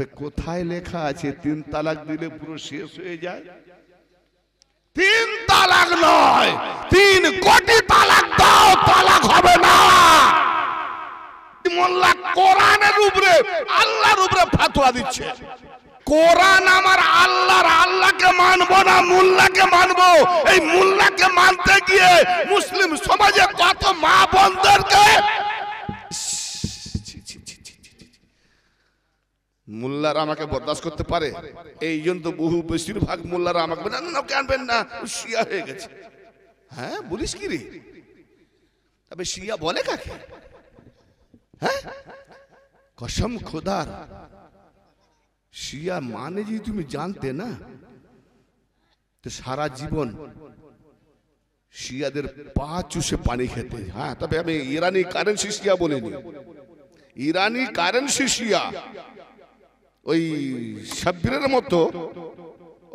তবে কোথায় লেখা আছে 3 তালাক দিলে পুরো শেষ হয়ে যায়? 3 তালাক নয়, 3 কোটি তালাক দাও, তালাক হবে না। মোল্লা কোরআনের উপরে, আল্লাহর উপরে ফতোয়া দিচ্ছে। কোরআন আমার আল্লাহর, আল্লাহকে মানবো না মোল্লাকে মানবো। এই মোল্লাকে মানতে গিয়ে মুসলিম সমাজে কত মা বোনদেরকে মোল্লারা আমাকে বরদাস্ত করতে পারে? এই জন্য তো বহু বেশিরভাগ মোল্লারা আমাকে না আনবেন না, শিয়া হয়ে গেছে। হ্যাঁ বলিস কি রে? তবে শিয়া বলে কাকে? হ্যাঁ কসম খোদার, শিয়া মানে যদি তুমি জানতে না তো সারা জীবন শিয়াদের পা চুষে পানি খেতে। হ্যাঁ তবে আমি ইরানি কারেন্সি শিয়া বলিনি, ইরানি কারেন্সি শিয়া। ওই শাব্বিরের মতো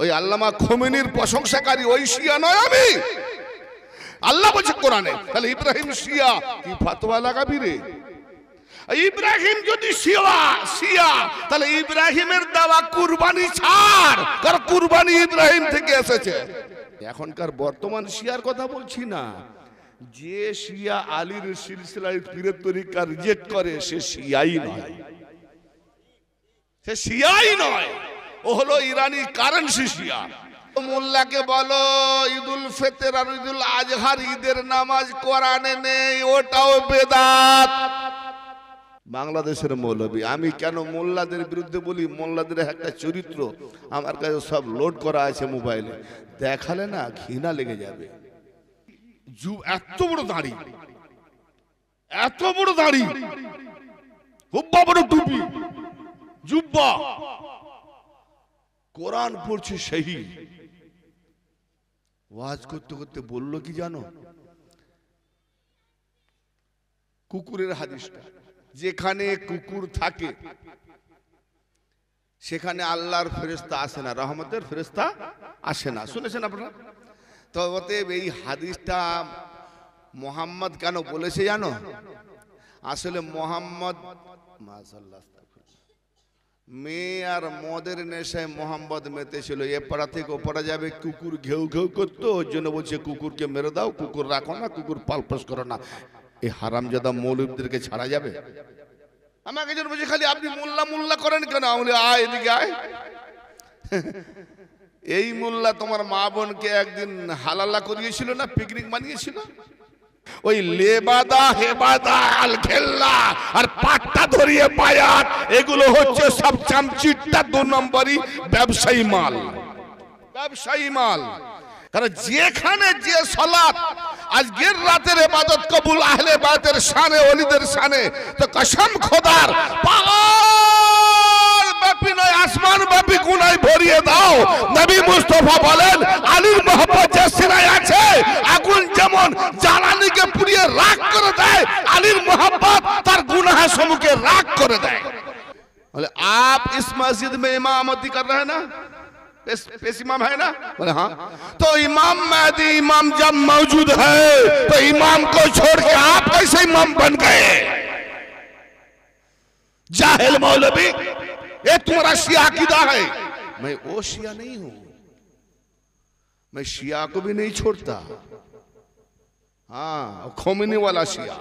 ওই আল্লামা খোমেনির প্রশংসাকারী ওই শিয়া নয় আমি। আল্লাহ বলছে কোরআনে, তাহলে ইব্রাহিম শিয়া কি ফতোয়া লাগাবি রে? ইব্রাহিম যদি শিয়া তাহলে ইব্রাহিমের দেওয়া কুরবানি ছাড়, কারণ কুরবানি ইব্রাহিম থেকে এসেছে। এখনকার বর্তমান শিয়ার কথা বলছি না, যে শিয়া আলীর সিলসিলায় পীরের তরিকা রিজেক্ট করে সে শিয়াই নয়, সে শিয়াই নয়, ও হলো ইরানি কারেন্সি শিয়া। মোল্লাকে বলো ঈদুল ফিতর আর ঈদুল আজহার ঈদের নামাজ কোরআনে নেই, ওটাও বেদাত। বাংলাদেশের মৌলবী, আমি কেন মোল্লাদের বিরুদ্ধে বলি? মোল্লাদের একটা চরিত্র আমার কাছে সব লোড করা আছে মোবাইলে, দেখালে না ঘৃণা লেগে যাবে। এত বড় দাড়ি, এত বড় দাড়ি, হুব্বা বড় টুপি, জুব্বা, কোরআন পড়ছে সেই। ওয়াজ করতে করতে বললো কি জানো? কুকুরের হাদিসটা, যেখানে কুকুর থাকে সেখানে আল্লাহর ফেরেশতা আসে না, রহমতের ফেরেশতা আসে না। শুনেছেন আপনারা? তো অতএব এই হাদিসটা মোহাম্মদ কেন বলেছে জানো? আসলে মোহাম্মদ মাশাআল্লাহ মেয়ে আর মদের নেশায় মোহাম্মদ মেতেছিল। এ পাড়া থেকে ও পাড়া যাবে, কুকুর ঘেউ ঘেউ করতো, ওর জন্য বলছে কুকুরকে মেরে দাও, কুকুর রাখো না, কুকুর পালপাস করো না। এই হারামজাদা মৌলবীদেরকে ছাড়া যাবে? আমাকে যেন বলছে খালি আপনি মোল্লা মোল্লা করেন কেন? আমি আয় এদিকে আয়। এই মোল্লা তোমার মা বোনকে একদিন হালালা করিয়েছিল না, পিকনিক বানিয়েছিল। ওই লেবাদা হেবাদা আল খেল্লা আর পাট্টা ধরিয়ে পায়াত, এগুলো হচ্ছে সব চামচিটটা 2 নম্বরই ব্যবসায়ী মাল, ব্যবসায়ী মাল। কারণ যেখানে যে সালাত আজকের রাতের ইবাদত কবুল আহলে বায়তের শানে ওলিদের শানে, তো কসম খোদার পাহাড় ব্যাপী নয় আসমান ব্যাপী গুনায় ভরিয়ে দাও। নবী মুস্তাফা বলেন আলীর মহব্বত যে সিনায় আছে, আগুন যেমন জ্বালানিকে পুড়িয়ে রাখ করে দেয়, আলীর মহব্বত তার গুনাহ সমূহকে রাখ করে দেয়। বলে आप इस मस्जिद में इमामती कर रहे हैं ना, पेश इमाम है ना? बोले हाँ। तो इमाम महदी इमाम जब मौजूद है तो इमाम को छोड़ के आप कैसे इमाम बन गए? जाहिल मौलवी, ये तुम्हारा शिया अकीदा है। मैं वो शिया नहीं हूं, मैं शिया को भी नहीं छोड़ता। हाँ खोमेनी वाला शिया,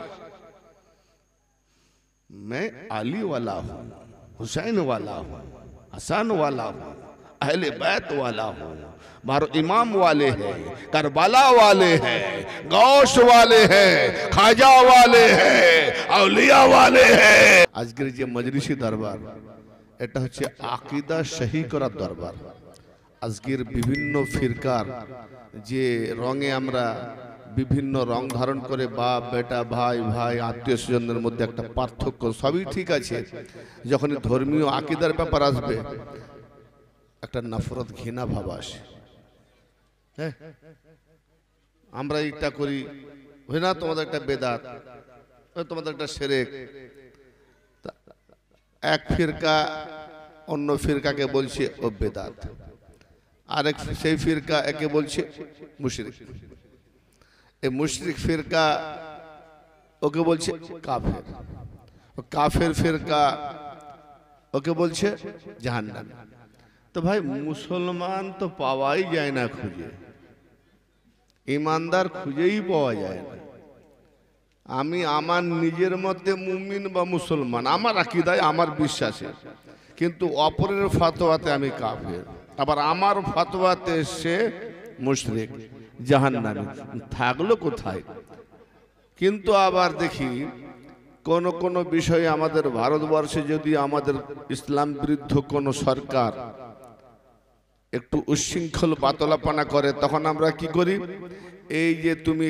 मैं अली वाला हूं, हुसैन वाला हूं, हसन वाला हूं, अहले बैत वाला हूं, मारो इमाम वाले हैं, करबला वाले हैं, गौश वाले हैं, खाजा वाले हैं, औलिया वाले हैं। আজকের যে মজলিসি দরবার, এটা হচ্ছে আকীদা সহি করার দরবার। আজকের বিভিন্ন ফিরকার যে রঙে আমরা বিভিন্ন রং ধারণ করে, বাপ বেটা ভাই ভাই আত্মীয় স্বজনদের মধ্যে একটা পার্থক্য, সবই ঠিক আছে। যখন ধর্মীয় আকীদার ব্যাপার আসবে একটা নফরত ঘৃণা ভাব আসে। হ্যাঁ আমরা এটা করি, হয় না তোমাদের একটা বেদাত, তোমাদের একটা শিরক। এক ফিরকা অন্য ফিরকাকে বলছে ও বেদাত, আরেক সেই ফিরকা একে বলছে মুশরিক। এই মুশরিক ফিরকা ওকে বলছে কাফের, কাফের ফিরকা ওকে বলছে জাহান্নামী। তো ভাই মুসলমান তো পাওয়াই যায় না খুঁজে, ইমানদার খুঁজেই পাওয়া যায় না। আমি আমার নিজের মধ্যে মুমিন বা মুসলমান, আমার আকীদায় আমার বিশ্বাসে, কিন্তু অপরের ফতোয়াতে আমি কাফের, আবার আমার ফতোয়াতে সে মুশরিক জাহান্নামী, থাকলো কোথায়? কিন্তু আবার দেখি কোন কোন বিষয়ে আমাদের ভারতবর্ষে যদি আমাদের ইসলাম বিরুদ্ধ কোন সরকার একটু উচ্ছৃঙ্খল বাতলাপনা করে, তখন আমরা কি করি? এই যে তুমি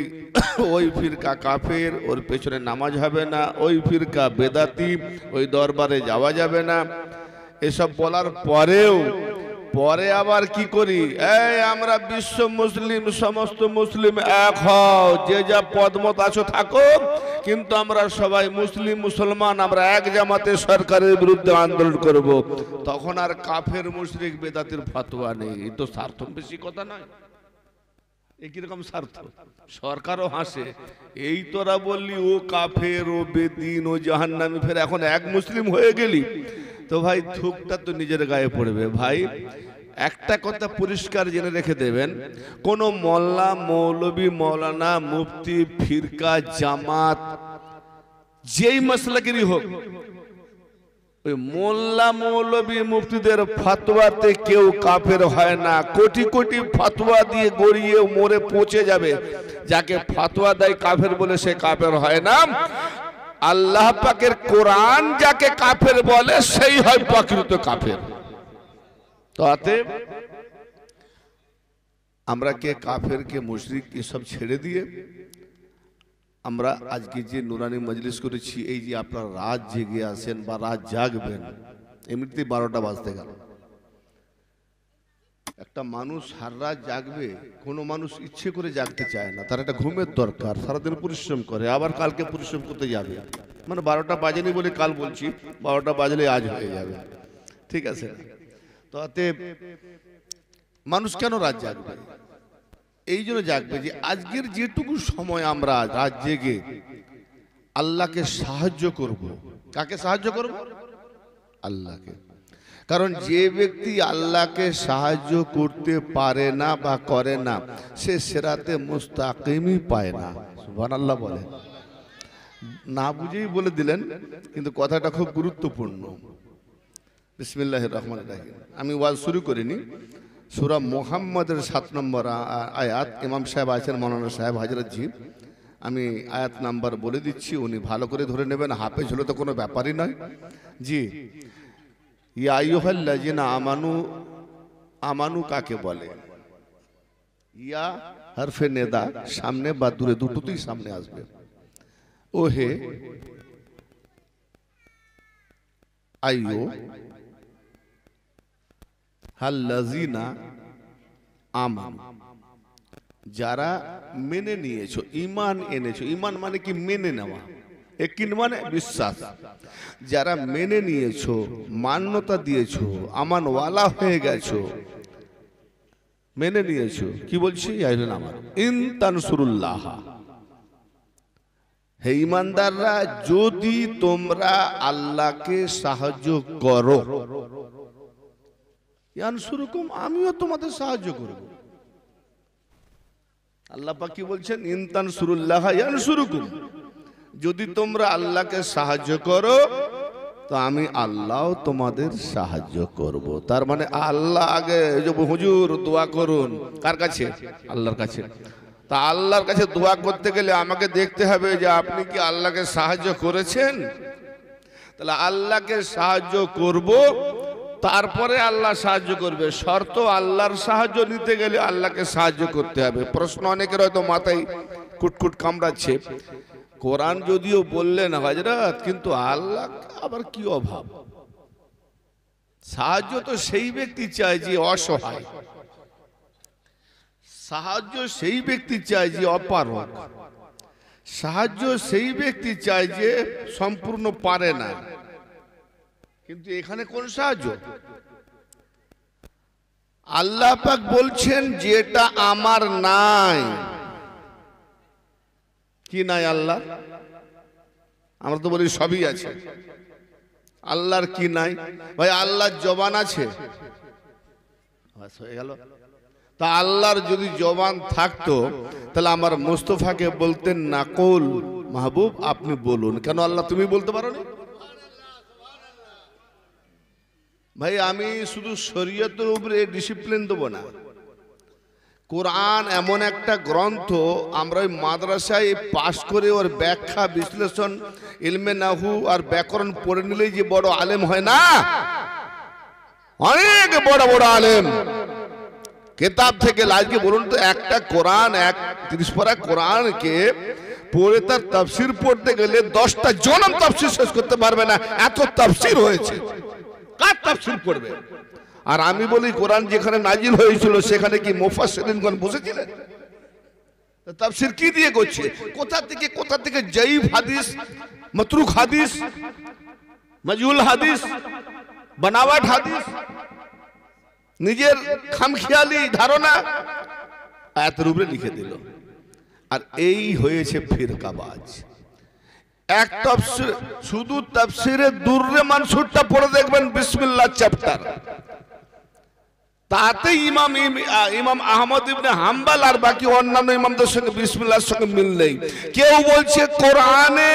ওই ফিরকা কাফের, ওর পেছনে নামাজ হবে না, ওই ফিরকা বেদাতি, ওই দরবারে যাওয়া যাবে না, এসব বলার পরেও পরে আবার কি করি? এই আমরা বিশ্ব মুসলিম, সমস্ত মুসলিম এক হও, যে যা পদমত আছো থাকো, কিন্তু আমরা সবাই মুসলিম মুসলমান, আমরা এক জামাতে সরকারের বিরুদ্ধে আন্দোলন করব। তখন আর কাফের মুশরিক বেদাতের ফতোয়া নেই। এই তো স্বার্থ বেশি কথা নয়? একই রকম স্বার্থ। সরকারও হাসে, এই তোরা বললি ও কাফের, ও বেদিন, ও জাহান্নামী, ফের এখন এক মুসলিম হয়ে গেলি, তো ভাই থুকটা তো নিজের গায়ে পড়বে। ভাই একটা কথা পরিষ্কার জেনে রেখে দেবেন, কোন মোল্লা, মৌলবী, মৌলানা, মুফতি, ফিরকা, জামাত, যেই মাসলাকেরই হোক, ওই মোল্লা মৌলবী মুফতিদের ফতোয়াতে কেউ কাফের হয় না। কোটি কোটি ফতোয়া দিয়ে গড়িয়ে মরে পচে যাবে, যাকে ফতোয়া দেয় কাফের বলে সে কাফের হয় না। আল্লাহ পাকের কোরআন যাকে কাফের বলে সেই হয় প্রকৃত কাফের। তো অতএব আমরা কে কাফের কে মুশরিক এসব ছেড়ে দিয়ে আমরা আজকে যে নুরানি মজলিস করেছি, এই যে আপনারা রাত জেগে আসেন বা রাত জাগবেন, এমনিতেই 12টা বাজতে গেল। একটা মানুষ সারা রাত জাগবে, কোনো মানুষ ইচ্ছে করে জাগতে চায় না, তার একটা ঘুমের দরকার, সারাদিন পরিশ্রম করে, আবার কালকে পরিশ্রম করতে যাবে। মানে 12টা বাজেনি বলে কাল বলছি, 12টা বাজলে আজ হয়ে যাবে, ঠিক আছে? তো অতএব মানুষ কেন রাত জাগবে? এই জন্য জাগবে যে আজকের যেটুকু সময় আমরা রাত জেগে আল্লাহকে সাহায্য করব। কাকে সাহায্য করব? আল্লাহকে। কারণ যে ব্যক্তি আল্লাহকে সাহায্য করতে পারে না বা করে না, সে সিরাতে মুস্তাকিমই পায় না। সুবহানাল্লাহ বলেন। না বুঝেই বলে দিলেন, কিন্তু কথাটা খুব গুরুত্বপূর্ণ। বিসমিল্লাহির রহমানির রহিম। আমি ওয়াজ শুরু করিনি, সূরা মুহাম্মদের 7 নম্বর আয়াত, ইমাম সাহেব আছেন, মৌলানা সাহেব হযরত জি, আমি আয়াত নাম্বার বলে দিচ্ছি, উনি ভালো করে ধরে নেবেন, হাফেজ হলে তো কোনো ব্যাপারই নয়। জি, ইয়া আইয়ুহাল্লাযিনা আমানু, আমানু কাকে বলে? ইয়া হরফে নেদা, সামনে বা দূরে দুটোতেই সামনে আসবে। ও হে আইয়ু হাল্লাযিনা আমানু, যারা মেনে নিয়েছো, ঈমান এনেছো। ঈমান মানে কি? মেনে নেওয়া। ইয়াকিন মানে বিশ্বাস। যারা মেনে নিয়েছো, মান্যতা দিয়েছো, আমান ওয়ালা হয়ে গেছো, মেনে নিয়েছো, কি বলছি? আমার ইন তানসুরুল্লাহ, হে ঈমানদাররা, যদি তোমরা আল্লাহকে সাহায্য করো, ইয়ানসুরুকুম, আমিও তোমাদের সাহায্য করব। আল্লাহ পাক কি বলছেন? ইন তানসুরুল্লাহ ইয়ানসুরুকুম, যদি তোমরা আল্লাহকে সাহায্য করো তো আমি আল্লাহ তোমাদের সাহায্য করব। তার মানে আল্লাহ আগে, হুজুর দোয়া করুন, কার কাছে? আল্লাহর কাছে। তা আল্লাহর কাছে দোয়া করতে গেলে আমাকে দেখতে হবে যে আপনি কি আল্লাহকে সাহায্য করেছেন। তাহলে আল্লাহকে সাহায্য করব, তারপরে আল্লাহ সাহায্য করবে। শর্ত, আল্লাহর সাহায্য নিতে গেলে আল্লাহকে সাহায্য করতে হবে। প্রশ্ন অনেকের হয়তো মাথায় কুটকুট কামড়াচ্ছে, কোরআন যদিও বললেন হযরত, কিন্তু আল্লাহ আবার কি অভাব? সাহায্য তো সেই ব্যক্তি চায় যে অসহায়, সাহায্য সেই ব্যক্তি চায় যে অপারগ, সাহায্য সেই ব্যক্তি চায় যে সম্পূর্ণ পারে না। কিন্তু এখানে কোন সাহায্য? আল্লাহ পাক বলছেন যেটা আমার নাই। কি নাই আল্লাহ? আমরা তো বলি সবই আছে, আল্লাহর কি নাই? ভাই আল্লাহর জবান আছে, বাস হয়ে গেল। তা আল্লাহর যদি জবান থাকতো তাহলে আমার মুস্তফাকে বলতেন নাকুল মাহবুব আপনি বলুন, কেন আল্লাহ তুমি বলতে পারো না? ভাই আমি শুধু শরীয়তের উপরে ডিসিপ্লিন দেবো না, কোরআন এমন একটা গ্রন্থ আমরা ওই মাদ্রাসায় পাশ করে ওর ব্যাখ্যা বিশ্লেষণ ইলমে নাহু আর ব্যাকরণ পড়ে নিলেই যে বড় আলেম হয় না, অনেক বড় বড় আলেম কিতাব থেকে আজকে বলুন তো একটা কোরআন 30 পারা কোরআনকে পড়ে তার তাফসীর পড়তে গেলে 10টা জনম তাফসীর শেষ করতে পারবে না, এত তাফসীর হয়েছে, কার তাফসীর পড়বে? আর আমি বলি কোরআন যেখানে নাজিল হয়েছিল সেখানে কি মুফাসসিরিনগণ বসেছিলেন? তাফসীর কি দিয়ে করছে? কোথা থেকে জয়ীফ হাদিস, মাতরুক হাদিস, মাজহুল হাদিস, বানাওয়াট হাদিস, নিজের খামখেয়ালি ধারণা আয়াতের উপরে লিখে দিল। আর এই হয়েছে ফিরকাবাজ। এক তাফসীর, শুধু তাফসীরে দুররে মানসুরটা পড়ে দেখবেন বিসমিল্লাহ চ্যাপ্টার, তাতে ইমাম আহমদ ইবনে হাম্বল আর বাকি অন্যান্য ইমামদের সঙ্গে বিসমিল্লাহর সঙ্গে মিল নেই। কেউ বলছে কোরআনে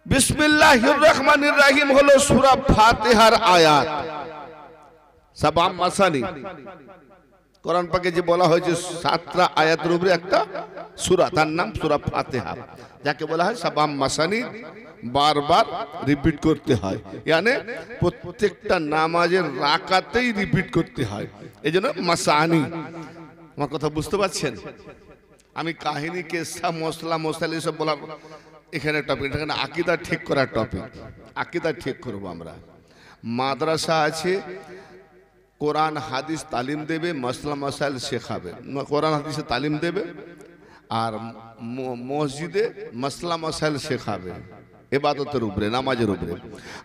বিসমিল্লাহির রহমানির রহিম হলো সূরা ফাতিহার আয়াত, সাবাম মাসানি কোরআন পাকে যে বলা হয়েছে 7টা আয়াতের উপরে একটা সূরা, তার নাম সূরা ফাতিহা, যাকে বলা হয় সাবাম মাসানি, বারবার রিপিট করতে হয়, মানে প্রত্যেকটা নামাজের রাকাতেই রিপিট করতে হয়, এই জন্য মাসানি। আমার কথা বুঝতে পারছেন? আমি কাহিনী কেসা মশলা মশালি সব বলার এখানে টপিক, এখানে আকীদা ঠিক করার টপিক, আকীদা ঠিক করবো আমরা। মাদ্রাসা আছে, কোরআন হাদিস তালিম দেবে, মশলা মশাইল শেখাবে, কোরআন হাদিসে তালিম দেবে, আর মসজিদে মশলা মশাইল শেখাবে ইবাদতের উপরে, নামাজের উপরে।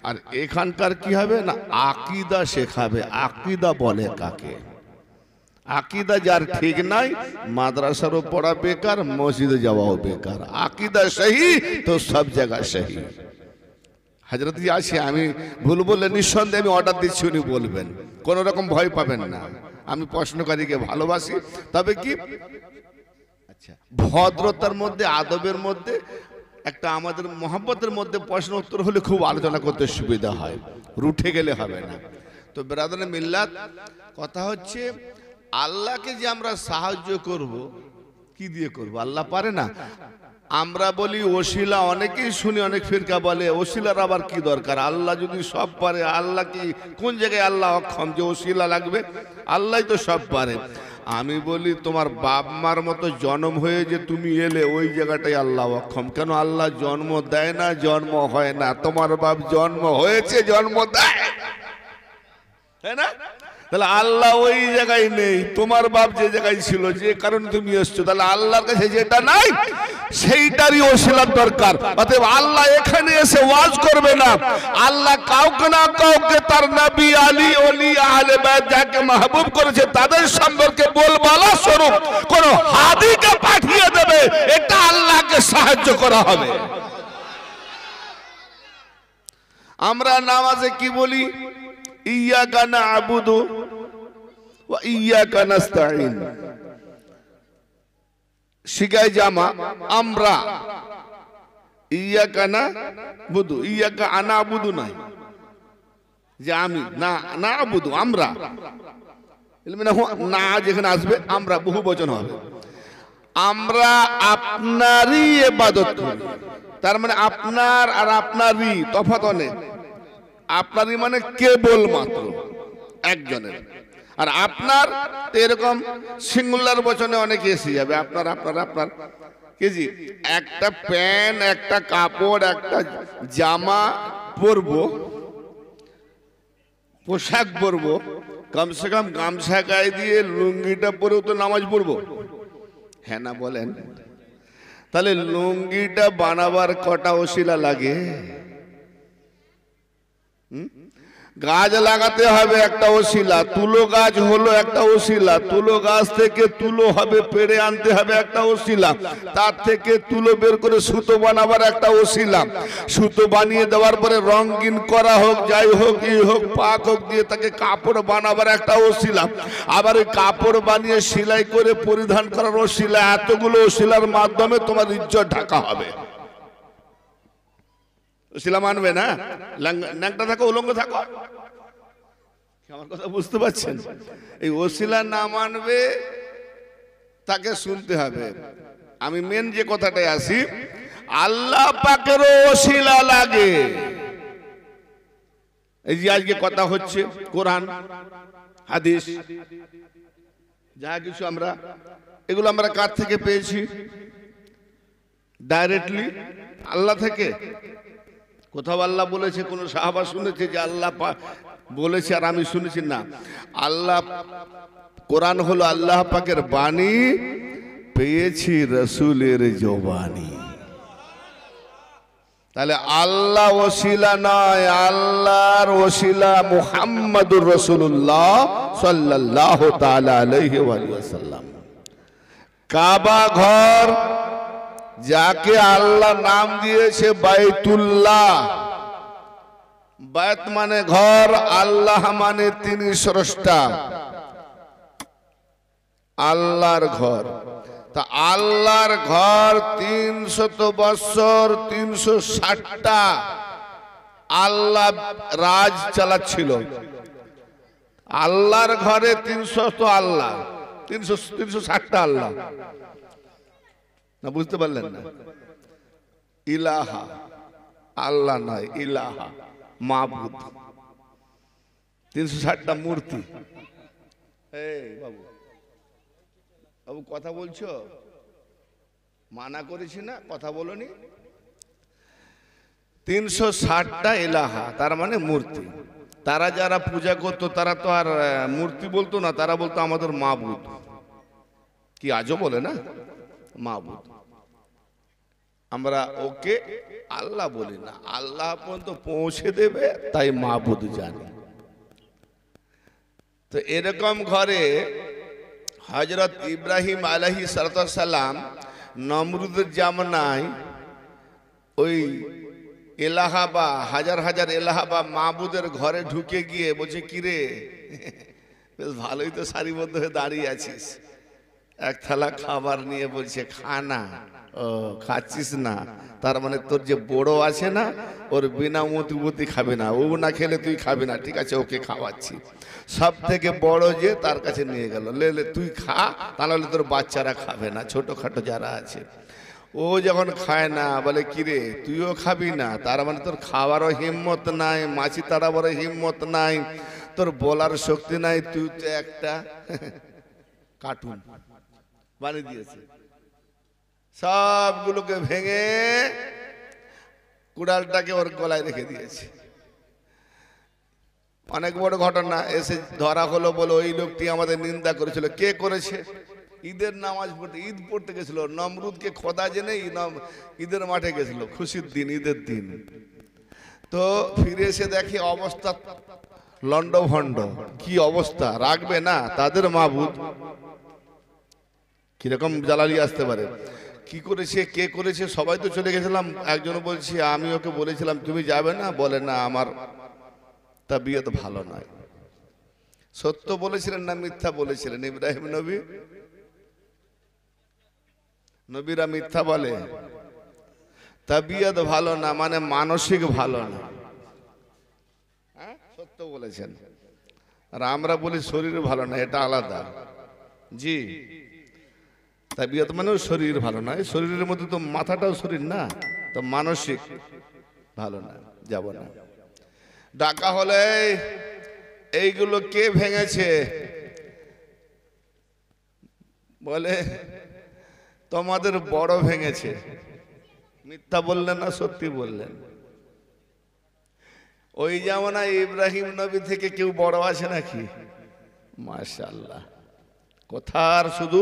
আর এখানকার কি হবে না, আকীদা শেখাবে। আকীদা বলে কাকে? আকীদা যার ঠিক নাই মাদ্রাসারও পড়া বেকার, মসজিদে যাওয়াও বেকার। আকীদা সহি তো সব জায়গা সহি। হযরত জি আছে, আমি ভুল বললে নিঃসন্দেহে আমি অর্ডার দিচ্ছি, উনি বলবেন, কোনো রকম ভয় পাবেন না। আমি প্রশ্নকারীকে ভালোবাসি, তবে কি আচ্ছা ভদ্রতার মধ্যে, আদবের মধ্যে, একটা আমাদের মহব্বতের মধ্যে প্রশ্ন উত্তর হলে খুব আলোচনা করতে সুবিধা হয়, রুঠে গেলে হবে না। তো বেরাদানে মিল্লাত, কথা হচ্ছে আল্লাহকে যে আমরা সাহায্য করব, কি দিয়ে করব? আল্লাহ পারে না? আমরা বলি ওসিলা, অনেকেই শুনি, অনেক ফিরকা বলে ওসিলার আবার কি দরকার? আল্লাহ যদি সব পারে, আল্লাহ কি কোন জায়গায় আল্লাহ অক্ষম যে ওসিলা লাগবে? আল্লাহ তো সব পারে। আমি বলি তোমার বাপ মার মতো জন্ম হয়ে যে তুমি এলে, ওই জায়গাটাই আল্লাহ অক্ষম। কেন? আল্লাহ জন্ম দেয় না, জন্ম হয় না। তোমার বাপ জন্ম হয়েছে, জন্ম দেয়, তাই না? তাহলে আল্লাহ ওই জায়গায় নেই, তোমার বাপ যে জায়গায় ছিল, যে কারণে তুমি এসছো, তাহলে আল্লাহর কাছে যেটা নাই সেইটারই ওসিলার দরকার। অতএব আল্লাহ এখানে এসে ওয়াজ করবে না, আল্লাহ কাউকে না কাউকে তার নবী, আলী, ওলি, আহলে বাইত যাকে মাহবুব করেছে তাদের সম্পর্কে বলবালা স্বরূপ কোন হাদিকে পাঠিয়ে দেবে, এটা আল্লাহকে সাহায্য করা হবে। আমরা নামাজে কি বলি? ইয়াকা না'বুদু ওয়া ইয়াকা নাস্তাঈন। শিগায় জামা আমরা, ইয়াকা না'বুদু, ইয়াকা আনা'বুদু নাই, যে আমি না, না'বুদু আমরা, না যেখানে আসবে আমরা বহু বচন হবে। আমরা আপনারই ইবাদত করি, তার মানে আপনার আর আপনারই তফাৎ অনেক। আপনারই মানে কেবল মাত্র একজনের, আর আপনার এরকম সিঙ্গুলার বচনে অনেকে এসে যাবে। আপনার আপনার আপনার কেজি একটা প্যান্ট, একটা কাপড়, একটা জামা পরবো, পোশাক পরবো, কমসে কম গামছা গায়ে দিয়ে লুঙ্গিটা পরেও তো নামাজ পড়বো, হ্যাঁ না বলেন? তাহলে লুঙ্গিটা বানাবার কটা ওসিলা লাগে? গাছ লাগাতে হবে একটা ওসিলা, তুলো গাছ হলো একটা ওসিলা, তুলো গাছ থেকে তুলো হবে, পেড়ে আনতে হবে একটা ওসিলা, তার থেকে তুলো বের করে সুতো বানাবার একটা ওসিলা, সুতো বানিয়ে দেওয়ার পরে রঙিন করা হোক, যাই হোক, ই হোক, পাক হোক, দিয়ে তাকে কাপড় বানাবার একটা ওসিলা, আবার ওই কাপড় বানিয়ে সেলাই করে পরিধান করার ওসিলা। এতগুলো ওসিলার মাধ্যমে তোমার ইজ্জত ঢাকা হবে। ওসিলা মানবে না? ন্যাংটা থাকো, উলঙ্গ থাকো, আমার কথা বুঝতে পারছেন? এই ওসিলা না মানবে তাকে শুনতে হবে। আমি মেন যে কথাটায় আসি, আল্লাহ পাকেরও ওসিলা লাগে। এই যে আজকে কথা হচ্ছে কোরআন হাদিস যা কিছু আমরা, এগুলো আমরা কার থেকে পেয়েছি? ডাইরেক্টলি আল্লাহ থেকে। কোথাও আল্লাহ বলেছে, কোন সাহাবা শুনেছে যে আল্লাহ বলেছে আর আমি শুনেছি? না, আল্লাহ, কোরআন হলো আল্লাহ পাকের বাণী, পেয়েছি রসুলের জবানি। তাহলে আল্লাহ ওসিলা নয়, আল্লাহর ওসিলা মুহাম্মাদুর রাসূলুল্লাহ সাল্লাল্লাহু তাআলা আলাইহি ওয়াসাল্লাম। কাবা ঘর, যাকে আল্লাহ নাম দিয়েছে বাইতুল্লাহ। বাইত মানে ঘর, আল্লাহ মানে তিনি স্রষ্টা, আল্লাহর ঘর। তা আল্লাহর ঘর 300 বছর, 360টা আল্লাহ রাজ চালাচ্ছিল। আল্লাহর ঘরে 300 তো আল্লাহ, 360টা আল্লাহ। না বুঝতে পারলেন না? ইলাহা আল্লাহ নয়, ইলাহা মাবুদ। 360টা মূর্তি। এই বাবু, বাবু কথা বলছো? মানা করেছি না, কথা বলনি? 360টা ইলাহা, তার মানে মূর্তি। তারা যারা পূজা করতো তারা তো আর মূর্তি বলতো না, তারা বলতো আমাদের মাবুদ। কি আজও বলে না, মাবুদ। আমরা ওকে আল্লাহ বলি না, আল্লাহ পর্যন্ত পৌঁছে দেবে তাই মাবুদ জানি। তো এরকম ঘরে হযরত ইব্রাহিম আলাইহিস সালাম নমরুদের জামানায় ওই এলাহা বা হাজার হাজার এলাহা বা মাবুদের ঘরে ঢুকে গিয়ে বলছে, কিরে বেশ ভালোই তো সারিবদ্ধ হয়ে দাঁড়িয়ে আছিস, এক থালা খাবার নিয়ে বলছে খানা। ও খাচ্ছিস না, তার মানে তোর যে বড় আছে না, ওর বিনা মতি খাবে না, ও না খেলে তুই খাবি না, ঠিক আছে ওকে খাওয়াচ্ছি। সব থেকে বড় যে তার কাছে নিয়ে গেল, লে তুই খা, তাহলে তোর বাচ্চারা খাবে না, ছোটখাটো যারা আছে। ও যখন খায় না, বলে কিরে তুইও খাবি না, তার মানে তোর খাওয়ারও হিম্মত নাই, মাছি তাড়াবারও হিম্মত নাই, তোর বলার শক্তি নাই, তুই তো একটা কার্টুন বানিয়ে দিয়েছে। সবগুলোকে ভেঙে কুড়ালটাকে ওর গলায় রেখে দিয়েছে। অনেক বড় ঘটনা। এসে ধরা হলো, বলে ওই লোকটি আমাদের নিন্দা করেছিল। কে করেছে? ঈদের নামাজ পড়তে, ঈদ পড়তে গেছিল, নমরুদকে খোদা জেনে ঈদের মাঠে গেছিল, খুশির দিন, ঈদের দিন। তো ফিরে এসে দেখে অবস্থা লন্ড ভন্ড। কি অবস্থা, রাখবে না তাদের মাবুদ? কিরকম জ্বালালি আসতে পারে। কি করেছে, কে করেছে, সবাই তো চলে গেছিলাম। একজন বলছে আমি ওকে বলেছিলাম তুমি যাবে না, বলে না আমার তাবিয়ত ভালো নয়। সত্য বলেছিলেন না মিথ্যা বলেছিলেন? ইব্রাহিম নবী, নবীরা মিথ্যা বলে। তাবিয়ত ভালো না মানে মানসিক ভালো না, সত্য বলেছেন। আর আমরা বলি শরীর ভালো না, এটা আলাদা। জি, তাবিয়ত মানে শরীর ভালো নয়, শরীরের মধ্যে তো মাথাটাও শরীর না, তো মানসিক ভালো না, যাব না। ডাকা হলে এইগুলো কে ভেঙেছে? বলে তোমাদের বড় ভেঙেছে। মিথ্যা বললেন না সত্যি বললেন? ওই জামানায় ইব্রাহিম নবী থেকে কেউ বড় আছে নাকি? মাশাআল্লাহ। কথার শুধু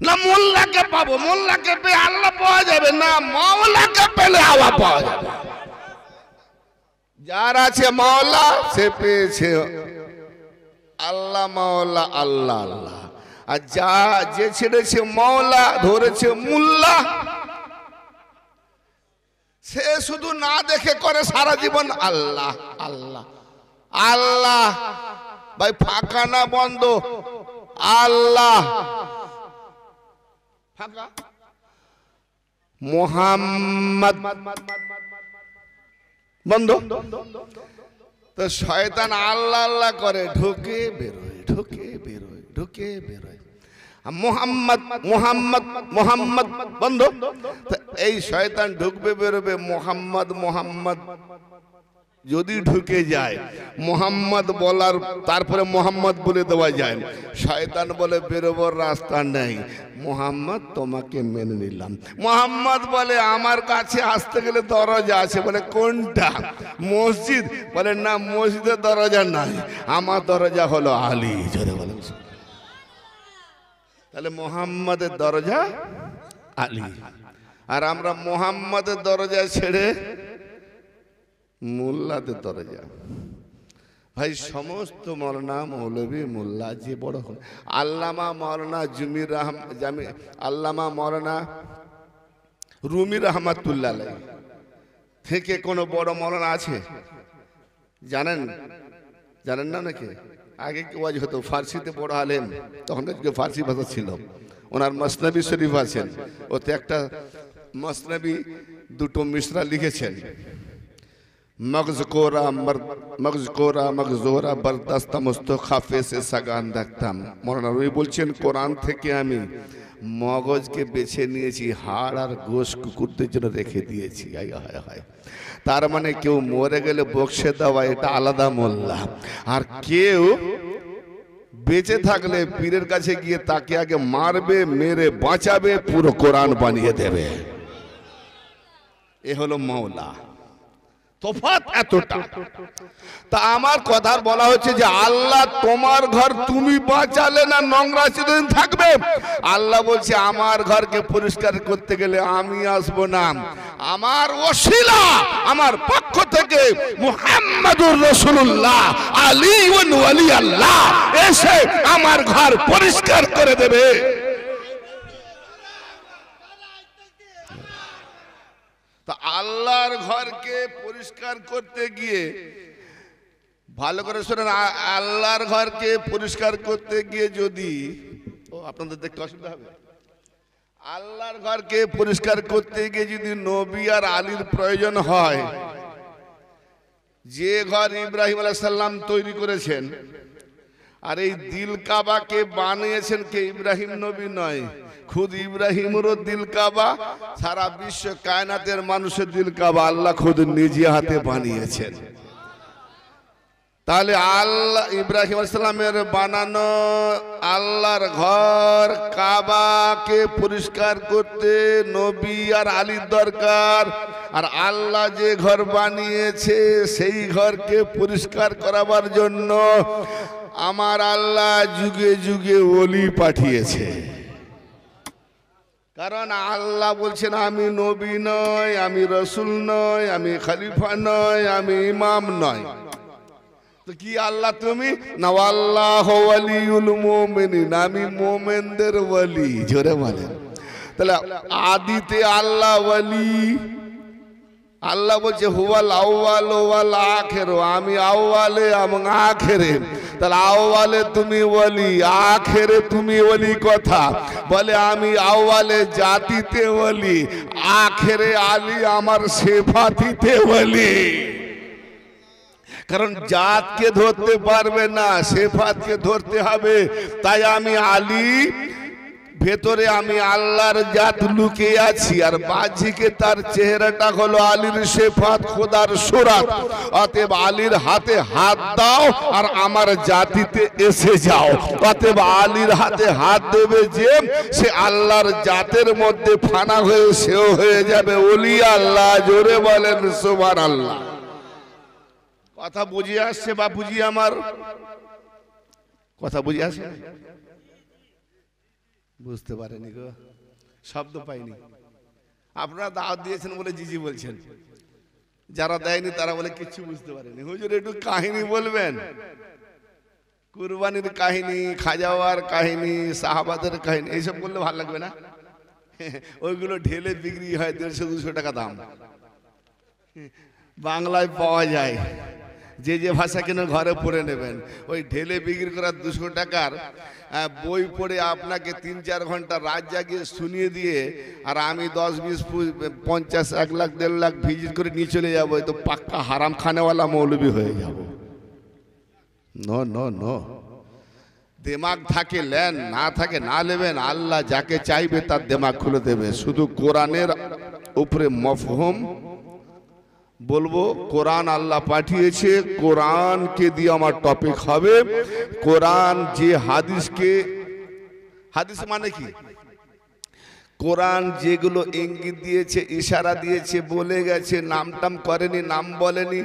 না মোল্লাকে পাবো, মোল্লাকে পেয়ে আল্লাহ পাওয়া যাবে না, মাওলাকে পেলে আল্লাহ পাওয়া যাবে। যার আছে মাওলা সে পেয়েছে আল্লাহ, মাওলা আল্লাহ আল্লাহ। আর যে ছেড়েছে মাওলা ধরেছে মুল্লা, সে শুধু না দেখে করে সারা জীবন আল্লাহ আল্লাহ আল্লাহ। ভাই ফাঁকা না বন্ধ? আল্লাহ ফাঁকা। মোহাম্মদ বন্ধ। তো শয়তান আল্লাহ আল্লাহ করে, ঢুকে বেরোয়, ঢুকে বেরোয়, ঢুকে বেরোয়। মোহাম্মদ মোহাম্মদ মোহাম্মদ বন্ধ। এই শয়তান ঢুকবে বেরোবে, মোহাম্মদ মোহাম্মদ যদি ঢুকে যায়, মোহাম্মদ বলার তারপরে মোহাম্মদ বলে দেওয়া যায়, শয়তান বলে বেরোবার রাস্তা নেই, মোহাম্মদ তোমাকে মেনে নিলাম। মোহাম্মদ বলে আমার কাছে আসতে গেলে দরজা আছে, বলে কোনটা? মসজিদ। বলে না, মসজিদের দরজা নাই, আমার দরজা হলো আলী। জোরে বলেন। তাহলে মোহাম্মদের দরজা আলী, আর আমরা মোহাম্মদের দরজা ছেড়ে মোল্লাদের দরজা। ভাই সমস্ত মৌলানা মৌলভী মোল্লা যে বড় হয়, আল্লামা মৌলানা আল্লামা মৌলানা রুমি রহমাতুল্লাহ থেকে কোনো বড় মৌলানা আছে জানেন? জানেন না নাকি? আগে কি ওয়াজ হতো, ফার্সিতে বড় আলেম, তখন ফার্সি ভাষা ছিল। ওনার মসনবী শরীফ আছেন, ওতে একটা মসনবী দুটো মিসরা লিখেছেন, মগজকোরা মগজোরা বরদাস্তা মুস্তখাফে সে সাগান রাখতাম। মৌলানা রুমি বলছেন, কোরআন থেকে আমি মগজকে বেছে নিয়েছি, হাড় আর গোশ কুকুরদের জন্য রেখে দিয়েছি। তার মানে কেউ মরে গেলে বক্সে দেওয়া এটা আলাদা মোল্লা, আর কেউ বেঁচে থাকলে পীরের কাছে গিয়ে তাকে আগে মারবে, মেরে বাঁচাবে, পুরো কোরআন বানিয়ে দেবে। এ হলো মাওলা। তফাৎ এতটা। তা আমার কথা বলা হচ্ছে যে আল্লাহ তোমার ঘর তুমি বাঁচালে না নোংরা চিরদিন থাকবে। আল্লাহ বলছে আমার ঘরকে পরিষ্কার করতে গেলে আমি আসবো না, আমার ওসিলা আমার পক্ষ থেকে মুহাম্মাদুর রাসূলুল্লাহ আলী ওয়ালি আল্লাহ এসে আমার ঘর পরিষ্কার করে দেবে। তা আল্লাহর ঘরকে পরিষ্কার করতে গিয়ে ভালো করে শোনেন, আল্লাহর ঘরকে পরিষ্কার করতে গিয়ে যদি আপনাদের দেখতে অসুবিধা হবে, আল্লাহর ঘরকে পরিষ্কার করতে গিয়ে যদি নবী আর আলীর প্রয়োজন হয়, যে ঘর ইব্রাহিম আলাইহিস সালাম তৈরি করেছেন, আর এই দিল কাবাকে বানিয়েছেন কে? ইব্রাহিম নবী নয়, খুদ ইব্রাহিমেরও দিল কাবা, সারা বিশ্ব কায়নাতের মানুষের দিল কাবা আল্লাহ খুদ নিজে হাতে বানিয়েছেন। তাহলে আল্লাহ ইব্রাহিম আলাইহিস সালামের বানানো আল্লাহর ঘর কাবাকে পরিষ্কার করতে নবী আর আলীর দরকার, আর আল্লাহ যে ঘর বানিয়েছে সেই ঘরকে পরিষ্কার করাবার জন্য আমার আল্লাহ যুগে যুগে ওলি পাঠিয়েছে। কারণ আল্লাহ বলছেন আমি নবী নয়, আমি রসুল নয়, আমি খলিফা নয়, আমি ইমাম নয়। তো কি আল্লাহ তুমি? না, আল্লাহু ওয়ালিউল মুমিনিন, আমি মুমিনদের ওলি। জোরে বলেন। তাহলে আদিতে আল্লাহ ওয়ালি। আল্লাহ বলছে হুয়াল আউয়াল ওয়াল আখির, আমি আউয়ালে এবং আখিরে। তাহলে আউয়ালে তুমি ওলি, আখিরে তুমি ওলি। কথা বলে আমি আউয়ালে জাতিতে ওলি, আখিরে আলী আমার সিফাতিতে ওলি। কারণ জাতকে ধরতে পারবে না, সিফাতকে ধরতে হবে। তাই আমি আলী, ভেতরে আমি আল্লাহর জাত লুকিয়ে আছি, আর বাহ্যিকে তার চেহারাটা হলো আলীর সিফাত, খোদার সুরাত। অতএব আলীর হাতে হাত দাও আর আমার জাতিতে এসে যাও। অতএব আলীর হাতে হাত দেবে যে, সে আল্লাহর জাতের মধ্যে ফানা হয়ে সেও হয়ে যাবে ওলি আল্লাহ। জোরে বলেন সুবহানাল্লাহ। কথা বুঝিয়ে আসছে বা বুঝিয়ে? আমার কথা বুঝিয়ে আসছে? বুঝতে পারেনি গো, শব্দ পাইনি। আপনারা দাওয়াত দিয়েছেন বলে জিজি বলছেন, যারা দেয়নি তারা বলে কিচ্ছু বুঝতে পারেনি। হুজুর একটু কাহিনী বলবেন, কুরবানির কাহিনী, খাজাওয়ার কাহিনী, সাহাবাদের কাহিনী, এইসব বললে ভালো লাগবে না? ওইগুলো ঢেলে বিক্রি হয় 150-200 টাকা দাম, বাংলায় পাওয়া যায়। যে যে ভাষা কিনে ঘরে পড়ে নেবেন। ওই ঢেলে বিক্রি করা 200 টাকার বই পড়ে আপনাকে 3-4 ঘন্টা রাত জাগিয়ে শুনিয়ে দিয়ে, আর আমি 10-20 50 1 লাখ 1.5 লাখ ভিজিট করে নিয়ে চলে যাবো, তো পাক্কা হারাম খানেওয়ালা মৌলবি হয়ে যাব। নো নো নো, দিমাগ থাকে লেন, না থাকে না নেবেন। আল্লাহ যাকে চাইবে তার দিমাগ খুলে দেবে। শুধু কোরআনের উপরে মফহুম বলবো, কোরআন আল্লাহ পাঠিয়েছে, কোরআনকে দিয়ে আমার টপিক হবে। কোরআন যে হাদিসকে, হাদিস মানে কি? কোরআন যেগুলো ইঙ্গিত দিয়েছে, ইশারা দিয়েছে, বলে গেছে, নামটাম করেনি, নাম বলেনি,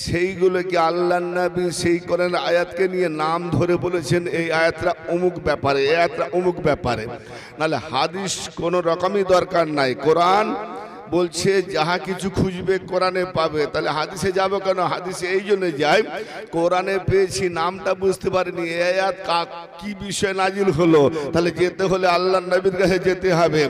সেইগুলোকে আল্লাহ নবী সেই কোরআন আয়াতকে নিয়ে নাম ধরে বলেছেন এই আয়াতটা অমুক ব্যাপারে, এই আয়াতটা অমুক ব্যাপারে। নাহলে হাদিস কোনো রকমই দরকার নাই। কোরআন বলছে যাহা কিছু খুঁজবে কোরআনে পাবে, তাহলে হাদিসে যাবো কেন? হাদিসে এই জন্য যাই, কোরআনে পেয়েছি, নামটা বুঝতে পারিনি, এই আয়াত কি বিষয় নাজিল হলো, তাহলে যেতে হলে আল্লাহ নবীর কাছে যেতে হবে।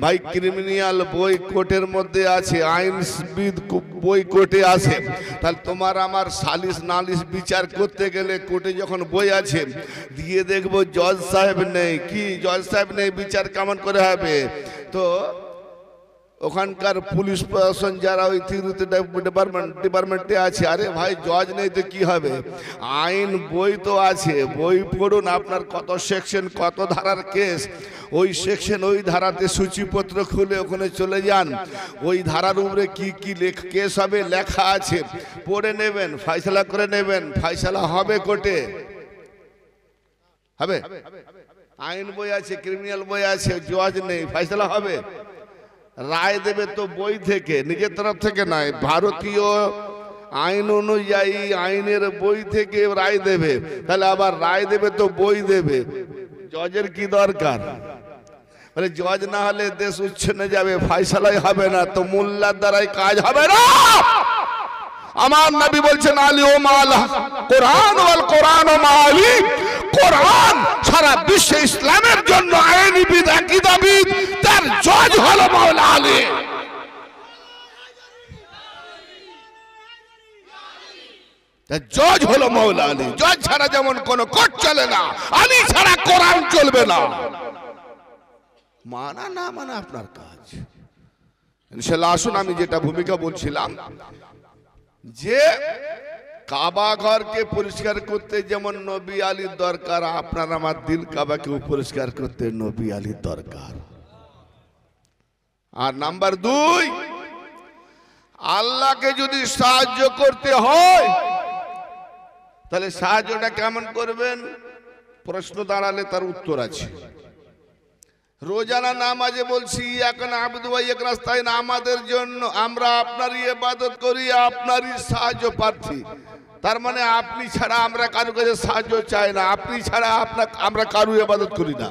ভাই ক্রিমিনাল বই কোর্টের মধ্যে আছে, আইনবিদ বই কোর্টে আছে, তাহলে তোমার আমার সালিস নালিশ বিচার করতে গেলে কোর্টে যখন বই আছে, দিয়ে দেখবো জজ সাহেব নেই, কি জজ সাহেব নেই, বিচার কেমন করে হবে? তো ওখানকার পুলিশ প্রশাসন যারা ওই ডিপার্টমেন্টে আছে, আরে ভাই জজ নেই তো কি হবে? আইন বই তো আছে, বই পড়ুন, আপনার কত সেকশন কত ধারার কেস, ওই সেকশন ওই ধারাতে সূচিপত্র খুলে ওখানে চলে যান, ওই ধারার উপরে কি কি কেস হবে লেখা আছে, পড়ে নেবেন, ফয়সালা করে নেবেন, ফয়সালা হবে কোর্টে, হবে। আইন বই আছে, ক্রিমিনাল বই আছে, জজ নেই, ফয়সালা হবে। রায় দেবে তো বই থেকে, নিজের তরফ থেকে নয়, ভারতীয় আইন অনুযায়ী আইনের বই থেকে রায় দেবে। তাহলে আবার রায় দেবে তো বই দেবে, জজের কি দরকার? মানে জজ না হলে দেশ উচ্ছন্নে যাবে, ফয়সালাই হবে না, তো মোল্লার দ্বারাই কাজ হবে না। আমার নবী বলছেন আলী ও মালা কোরআন ওয়াল কোরআন ও মালি, কোরআন সারা বিশ্ব ইসলামের জন্য আইনবিদ, আকীদাবিদ, তার জজ হলো মাওলা আলী। জজ হলো মাওলা আলী। জজ ছাড়া যেমন কোন কোর্ট চলে না, আলী ছাড়া কোরআন চলবে না। মানা না মানা আপনার কাজ। ইনশাআল্লাহ আসুন, আমি যেটা ভূমিকা বলছিলাম, যে কাবা ঘরকে পরিষ্কার করতে যেমন নবী আলীর দরকার, আপনার আমার দিল কাবাকেও পরিষ্কার করতে নবী আলীর দরকার। আর নাম্বার 2, আল্লাহকে যদি সাহায্য করতে হয় তাহলে সাহায্যটা কেমন করবেন? প্রশ্ন দাঁড়ালে তার উত্তর আছে। রোজানা নামাজে বলছি ইয়াকা না'বুদু ওয়া ইয়াকা নাস্তাইন, আমাদের জন্য, আমরা আপনারই ইবাদত করি, আপনারই সাহায্য প্রার্থী। তার মানে আপনি ছাড়া আমরা কারো কাছে সাহায্য চাই না, আপনি ছাড়া আমরা কারো ইবাদত করি না।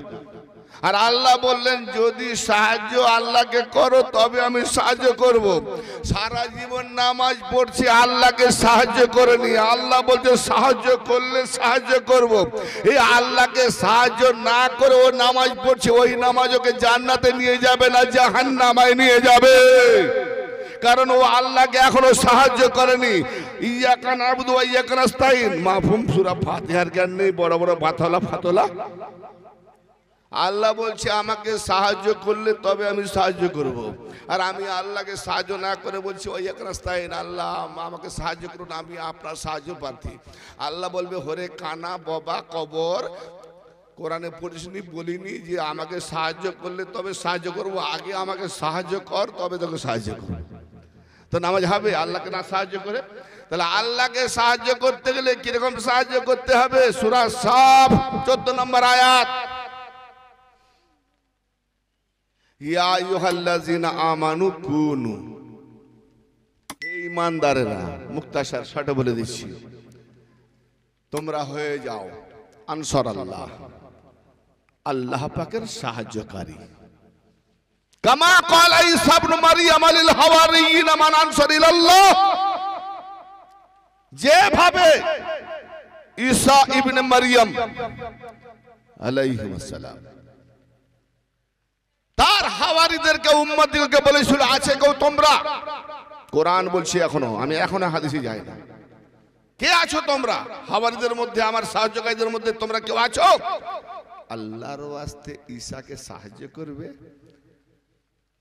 আর আল্লাহ বললেন যদি সাহায্য আল্লাহকে করো তবে আমি সাহায্য করব। সারা জীবন নামাজ পড়ছি, আল্লাহকে সাহায্য করেনি, আল্লাহ বলছে সাহায্য করলে সাহায্য করব। এই আল্লাহকে সাহায্য না করে ও নামাজ পড়ছে, ওই নামাজ ওকে জান্নাতে নিয়ে যাবে না, জাহান্নামায় নিয়ে যাবে। কারণ ও আল্লাহকে এখনো সাহায্য করেনি। ইয়াকা না'বুদু ওয়া ইয়াকা নাস্তাইন, মাফহুম? সূরা ফাতিহার জ্ঞান নেই, বড় বড় ফাতলা। আল্লাহ বলছে আমাকে সাহায্য করলে তবে আমি সাহায্য করব। আর আমি আল্লাহকে সাহায্য না করে বলছি ওই এক রাস্তায়, আল্লাহ আমাকে সাহায্য করুন, আমি আপনার সাহায্য প্রার্থী। আল্লাহ বলবে হরে কানা বাবা কবর, কোরআনে পড়িসনি, বলিনি যে আমাকে সাহায্য করলে তবে সাহায্য করব, আগে আমাকে সাহায্য কর তবে তোকে সাহায্য করব। তো নামাজ হবে আল্লাহকে না সাহায্য করে? তাহলে আল্লাহকে সাহায্য করতে গেলে কিরকম সাহায্য করতে হবে? সূরা সাফ 14 নম্বর আয়াত, ইয়া আইয়ুহাল্লাযিনা আমানু কুনু, হে ঈমানদারেরা, মুক্তাসার শর্টে বলে দিচ্ছি, তোমরা হয়ে যাও আনসার আল্লাহ, আল্লাহ পাকের সাহায্যকারী। কামা ক্বালা ঈসা ইবনে মারইয়াম লিল হাওয়ারিয়িনা মান আনসারি ইলাল্লাহ, যেভাবে ঈসা ইবনে মারইয়াম আলাইহিস সালাম তার হাওয়ারিদেরকে উম্মতদেরকে বলেছিল, আছে কেউ তোমরা? কোরআন বলছে এখনো, আমি এখনো হাদিসে যাই না, কে আছো তোমরা হাওয়ারিদের মধ্যে, আমার সাহায্যকারীদের মধ্যে তোমরা কেউ আছো? আল্লাহর ওয়াস্তে ঈসাকে সাহায্য করবে।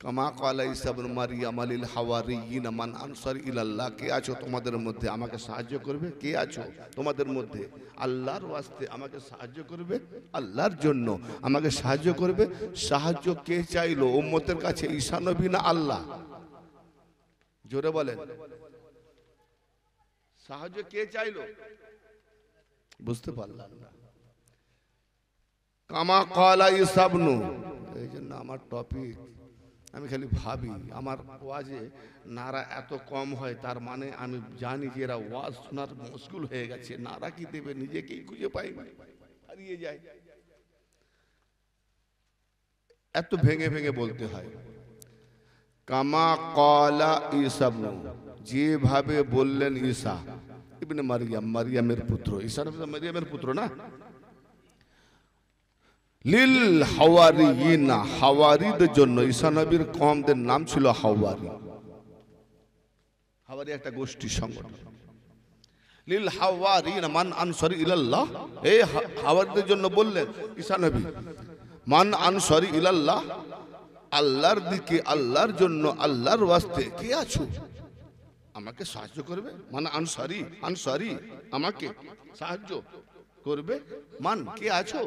কামা ক্বালা ঈসা ইবনে মারইয়াম লিল হাওয়ারিয়িনা মান আনসারি ইলাল্লাহ, কে আছো তোমাদের মধ্যে আমাকে সাহায্য করবে? কে আছো তোমাদের মধ্যে আল্লাহর ওয়াস্তে আমাকে সাহায্য করবে, আল্লাহর জন্য আমাকে সাহায্য করবে? সাহায্য কে চাইলো উম্মতের কাছে, ঈসা নবী না আল্লাহ? জোরে বলেন, সাহায্য কে চাইলো? বুঝতে পারলাম না। কামা ক্বালা ঈসা ইবনু, এই জন্য আমার টপিক, আমি খালি ভাবি আমার ওয়াজে নারা এত কম হয়, তার মানে আমি জানি যে এরা ওয়াজ শোনার মুশকিল হয়ে গেছে, নারা কি দেবে নিজেকেই খুঁজে পাই, হারিয়ে যায়, এত ভেঙে ভেঙে বলতে হয়। কামা ক্বালা ঈসা ইবনু, যেভাবে বললেন ঈসা ইবনে মারইয়াম, মারইয়ামের পুত্র, ঈসা নবী মারইয়ামের পুত্র না, লিল হাওয়ারিয়িনা, হাওয়ারিদের জন্য। ঈসা নবীর কওমদের নাম ছিল হাওয়ারি, হাওয়ারি একটা গোষ্ঠী সংগঠন। লিল হাওয়ারিনা মান আনসারি ইলাল্লাহ, এই হাওয়ারিদের জন্য বললেন ঈসা নবী, মান আনসারি ইলাল্লাহ, আল্লাহর দিকে, আল্লাহর জন্য, আল্লাহর ওয়াস্তে কে আছো আমাকে সাহায্য করবে? মান আনসারি, আনসারি আমাকে সাহায্য করবে, মান কে আছো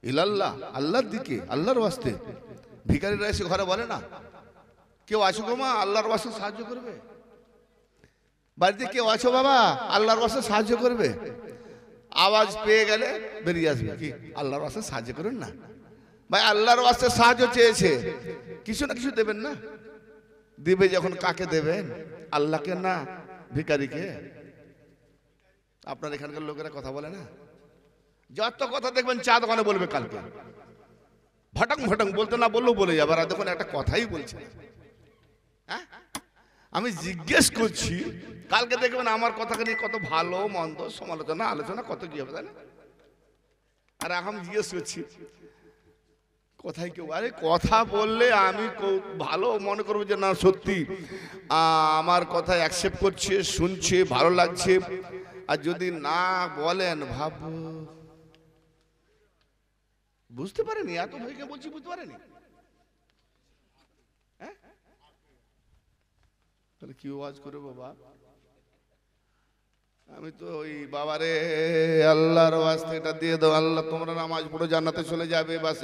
ইলাল্লাহ, আল্লাহর দিকে, আল্লাহর ওয়াস্তে। ভিখারিরা এসে ঘরে বলে না, কেউ আছো গো মা আল্লাহর ওয়াস্তে সাহায্য করবে? বাড়িতে কেউ আছো বাবা আল্লাহর ওয়াস্তে সাহায্য করবে? আওয়াজ পেয়ে গেলে বেরিয়ে আসবে, কি আল্লাহর ওয়াস্তে সাহায্য করুন না ভাই, আল্লাহর ওয়াস্তে সাহায্য চেয়েছে, কিছু না কিছু দেবেন না? দিবে যখন কাকে দেবেন? আল্লাহকে না ভিখারিকে? আপনার এখানকার লোকেরা কথা বলে না, যত কথা দেখবেন চা দোকানে বলবে কালকে, ভটং ভটং বলতে না বললেও বলে যাবে, আর দেখুন একটা কথাই বলছে। হ্যাঁ, আমি জিজ্ঞেস করছি, কালকে দেখবেন আমার কথাকে নিয়ে কত ভালো মন্দ সমালোচনা আলোচনা কত কি হবে, তাই না? আর এখন জিজ্ঞেস করছি কোথায় কেউ, আরে কথা বললে আমি ভালো মনে করবো যে না সত্যি আমার কথা অ্যাকসেপ্ট করছে, শুনছে, ভালো লাগছে। আর যদি না বলেন ভাববো বুঝতে পারেনি, এত ভয়কে বলছি বুঝতে পারেনি, হ্যাঁ? তাহলে কি ওয়াজ করে বাবা? আমি তো ওই বাবারে আল্লাহর ওয়াস্তে এটা দিয়ে দাও, আল্লাহ তোমরা নামাজ পড়ো জান্নাতে চলে যাবে, বাস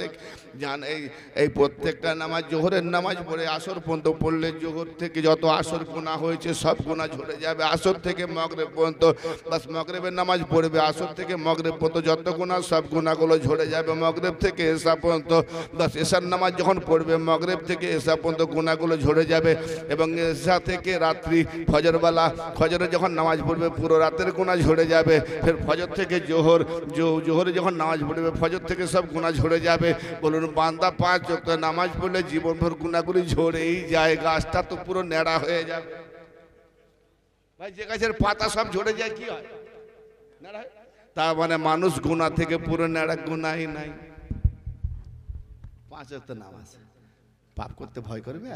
জান এই প্রত্যেকটা নামাজ, জোহরের নামাজ পড়ে আসর পর্যন্ত পড়লে জোহর থেকে যত আসর গুনাহ হয়েছে সব গুনাহ ঝরে যাবে, আসর থেকে মগরিব পর্যন্ত বাস মগরিবের নামাজ পড়বে, আসর থেকে মগরিব পর্যন্ত যত গুনাহ সব গুনাহগুলো ঝরে যাবে, মগরিব থেকে এশা পর্যন্ত বাস এশার নামাজ যখন পড়বে মগরিব থেকে এশা পর্যন্ত গুনাহগুলো ঝরে যাবে, এবং এশা থেকে রাত্রি ফজরবেলা, ফজরে যখন নামাজ পড়বে পুরো রাতের গুনাহ ঝরে যাবে, ফের ফজর থেকে জোহরে যখন নামাজ পড়বে ফজর থেকে সব গুনাহ ঝরে যাবে। বলুন বান্দা 5 ওয়াক্ত নামাজ পড়লে জীবনভর গুনাহগুলি ঝরেই যায়, গাছটা তো পুরো নেড়া হয়ে যাবে ভাই, যে গাছের পাতা সব ঝরে যায় কি হয়? নেড়া হয়। তার মানে মানুষ গুনাহ থেকে পুরো নেড়া, গুনাহই নাই। 5 ওয়াক্ত নামাজ, পাপ করতে ভয় করবে?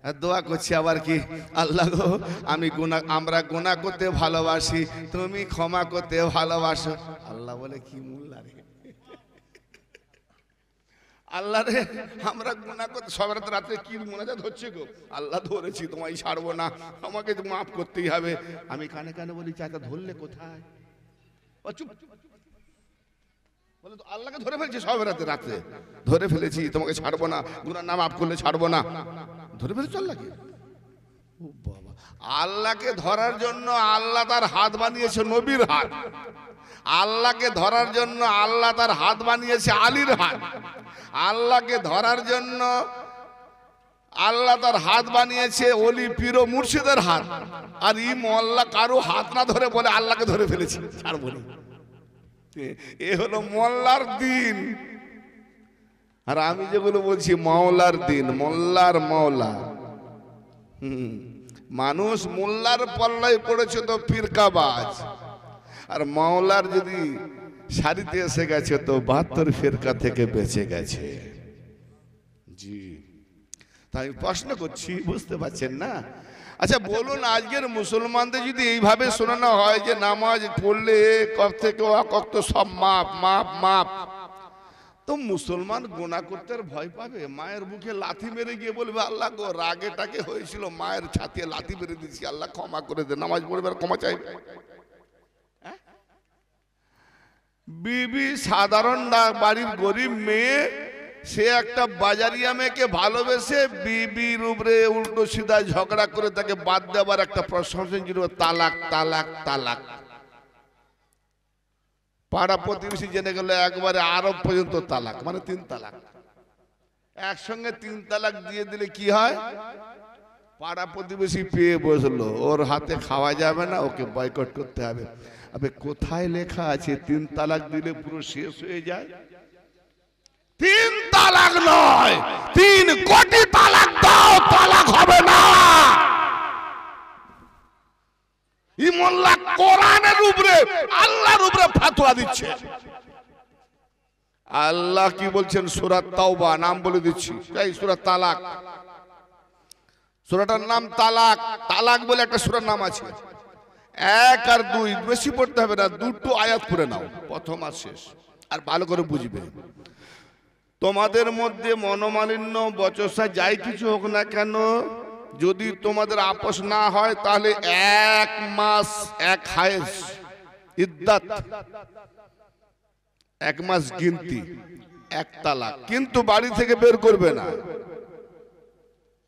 আর দোয়া করছি আবার কি, আল্লাহ গো আমরা গুনাহ করতে ভালোবাসি, তুমি ক্ষমা করতে ভালোবাসো। আল্লাহ বলে কি মোল্লা রে, আল্লাহ রে আমরা গুনাহ করতে সবার রাতে কি মোনাজাত হচ্ছে গো, আল্লাহ ধরেছি তোমায় ছাড়বো না, আমাকে তো মাফ করতেই হবে। আমি কানে কানে বলি চাচা ধরলে কোথায়? ও চুপ, বলে তো আল্লাহকে ধরে ফেলছি সবার রাতে ধরে ফেলেছি, তোমাকে ছাড়বো না, গুনাহ না মাফ করলে ছাড়বো না। ধরে ফেলেছ আল্লাহকে? ও বাবা, আল্লাহকে ধরার জন্য আল্লাহ তার হাত বানিয়েছে নবীর হাত, আল্লাহকে ধরার জন্য আল্লাহ তার হাত বানিয়েছে আলীর হাত, আল্লাহকে ধরার জন্য আল্লাহ তার হাত বানিয়েছে ওলি পীর ও মুর্শিদের হাত। আর ই মোল্লা কারো হাত না ধরে বলে আল্লাহকে ধরে ফেলেছি ছাড়বো না। এ হলো মোল্লার দিন, আর আমি যেগুলো বলছি মাওলার দিন, মোল্লার মাওলা। মানুষ মোল্লার পাল্লায় পড়েছে তো ফিরকাবাজ, আর মাওলার যদি সারিতে এসে গেছে তো 72 ফিরকা থেকে বেঁচে গেছে। জি, তাই প্রশ্ন করছি, বুঝতে পারছেন না? আচ্ছা বলুন, আজকের মুসলমানদের যদি এইভাবে শোনানো হয় যে নামাজ পড়লে কব থেকে অকত সব মাপ মাপ মাপ, তো মুসলমান গোনা করতে আর ভয় পাবে? মায়ের বুকে লাথি মেরে গিয়ে বলবে আল্লাহ গো রাগেটাকে হয়েছিল, মায়ের ছাতিয়ে লাথি মেরে দিচ্ছি, আল্লাহ ক্ষমা করে দে, নামাজ পড়বে আর ক্ষমা চাইবে? বিবি সাধারণ বাড়ির গরিব মেয়ে, সে একটা বাজারিয়া মেয়েকে ভালোবেসে বিবির উপরে উল্টো সিধা ঝগড়া করে তাকে বাদ দেওয়ার একটা প্রশংসা ছিল, তালাক তালাক তালাক। পাড়া প্রতিবেশী জেনে গেল একবারে আরব পর্যন্ত তালাক, মানে 3 তালাক একসঙ্গে। 3 তালাক দিয়ে দিলে কি হয়? পাড়া প্রতিবেশী পেয়ে বসলো, ওর হাতে খাওয়া যাবে না, ওকে বয়কট করতে হবে। আবে কোথায় লেখা আছে 3 তালাক দিলে পুরো শেষ হয়ে যায়? 3 তালাক নয়, 3 কোটি তালাক দাও, তালাক হবে না। ইমানলা কোরআনের উপরে, আল্লাহর উপরে ফতোয়া দিচ্ছে। আল্লাহ কি বলছেন? সূরা তাওবা, নাম বলে দিচ্ছি, এই সূরা তালাক, সূরাটার নাম তালাক। তালাক বলে একটা সূরার নাম আছে। 1 আর 2 বেশি পড়তে হবে না, 2টো আয়াত পড়ে নাও, প্রথম আর শেষ, আর ভালো করে বুঝবে। তোমাদের মধ্যে মনোমালিন্য বচসা যাই কিছু হোক না কেন, যদি তোমাদের আপোষ না হয় তাহলে 1 মাস, 1 হায়েস ইদ্দাত, 1 মাস গিনতি, 1 তালাক। কিন্তু বাড়ি থেকে বের করবে না,